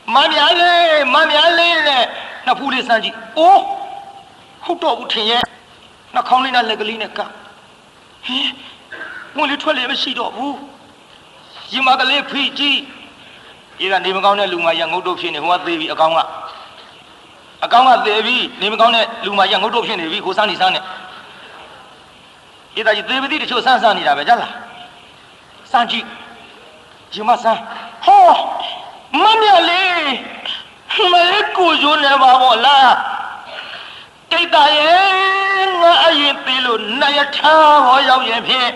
妈面嘞嘞，那不里三级，哦，好多不听耶，那考虑那个里那个，哎，我里出来没洗着不？ဒီမှာကလေးဖိကြီးဒီကနေမကောင်းတဲ့လူမရငုတ်တုတ်ဖြစ်နေဟိုကသေးပြီအကောင်ကသေပြီနေမကောင်းတဲ့လူမရငုတ်တုတ်ဖြစ်နေပြီကိုစမ်းနေစမ်းနေဒီသားကြီးသေပတိတချို့စမ်းနေတာပဲကြားလားစမ်းကြည့်ဒီမှာစမ်းဟောမမြလေးမဲကိုကျိုးနေပါဘောလားတိတ်တာရဲ့ငါအရင်သေးလို့နိုင်ထားဟောရောက်ရင်ဖြင့်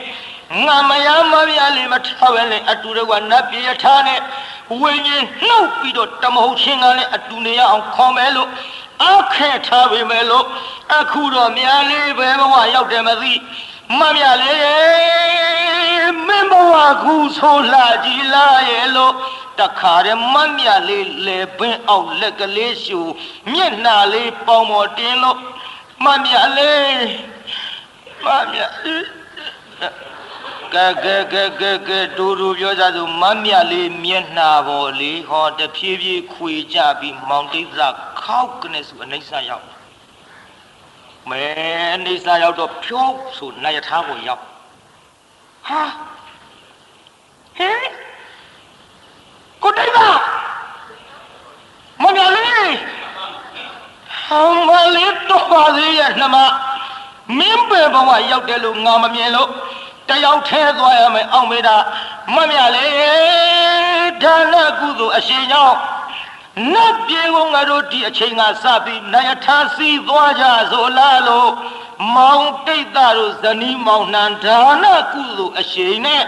ငါမရမပြလေးမထားပဲလေအတူတကွနတ်ပြေထားနဲ့ဝိညာဉ်နှုတ်ပြီးတော့တမဟုတ်ချင်းကလည်းအတူနေရအောင်ခေါ်မယ်လို့အခက်ထားပေမဲ့လို့အခုတော့မြားလေးပဲဘဝရောက်တယ်မသိမမြလေးမင်းဘဝကူဆိုလာကြည်လာရဲ့လို့တခါတည်းမမြလေးလေပင်းအောက်လက်ကလေးရှူမျက်နှာလေးပေါင်ပေါ်တင်းလို့မမြလေးကဲဒူပြောကြစို့မမြလေးမျက်နှာပေါ်လေးဟောတဖြည်းဖြည်းခွေကြပြီးမောင်တိတ်သာခောက်ကနေစုအနိစ္စရောက်မဲအနိစ္စရောက်တော့ဖြိုးဆိုနိုင်ထားပေါ်ရောက်ဟာဟဲ့ကိုတိတ်သာမမြလေးဟောမလေးတော့ပါသေးရဲ့နှမမင်းပဲဘဝရောက်တယ်လို့ငါမမြင်လို့တယောက်ထဲသွားရမယ်အောင်မေတာမမြလေဒါနကုသိုလ်အရှင်ကြောင့်နတ်ပြေကိုငါတို့ဒီအချိန်ကစပြီးနိုင်ထားစီသွားကြဆိုလားလို့မောင်တိတ်တာတို့ဇနီးမောင်နှံဒါနကုသိုလ်အရှင်နဲ့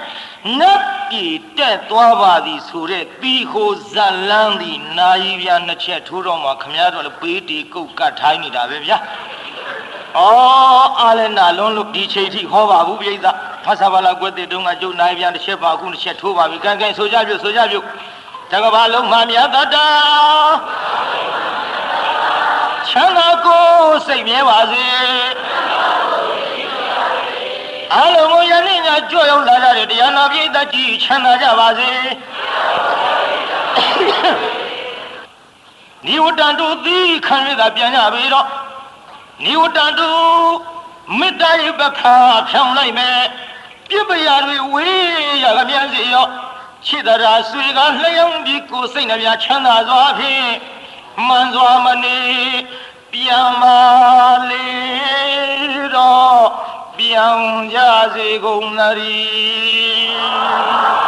နတ်ပြေတက်သွားပါသည်ဆိုတဲ့ပြီးဟိုဇလန်းသည်နာယီပြနှစ်ချက်ထိုးတော့မှခမည်းတော်လည်းပေးတီကုတ်ကတ်ထိုင်းနေတာပဲဗျာအားလည်းနာလွန်းလို့ဒီချိန်ထိဟောပါဘူးပြိဿဖတ်စာပါလာကွက်တဲ့တုန်းကကျုပ်နိုင်ပြန်တစ်ချက်ပါအခုတစ်ချက်ထိုးပါပြီကဲဆိုကြပြုတကဘာလုံးမှမြတ်တတာချမ်းသာကိုစိတ်မြဲပါစေအားလုံးကိုယနေ့ညကြွရောက်လာကြတဲ့တရားနာပြိဿကြီးချမ်းသာကြပါစေနိဝတ္တန်တို့သည်ခံရတာပြန်ကြပြီတော့နိဝတ္တန်တို့မေတ္တာရဲ့ပခါဖြောင်းလိုက်မယ်ပြစ်ပရာတွေဝေးရကမြန်စီရောချစ်တရာဆွေကလျောင်းပြီးကိုစိတ်နှပြချမ်းသာစွာဖြင့်မှန်စွာမနေပြန်ပါလေတော့ပြန်ကြစေကုန်သတည်း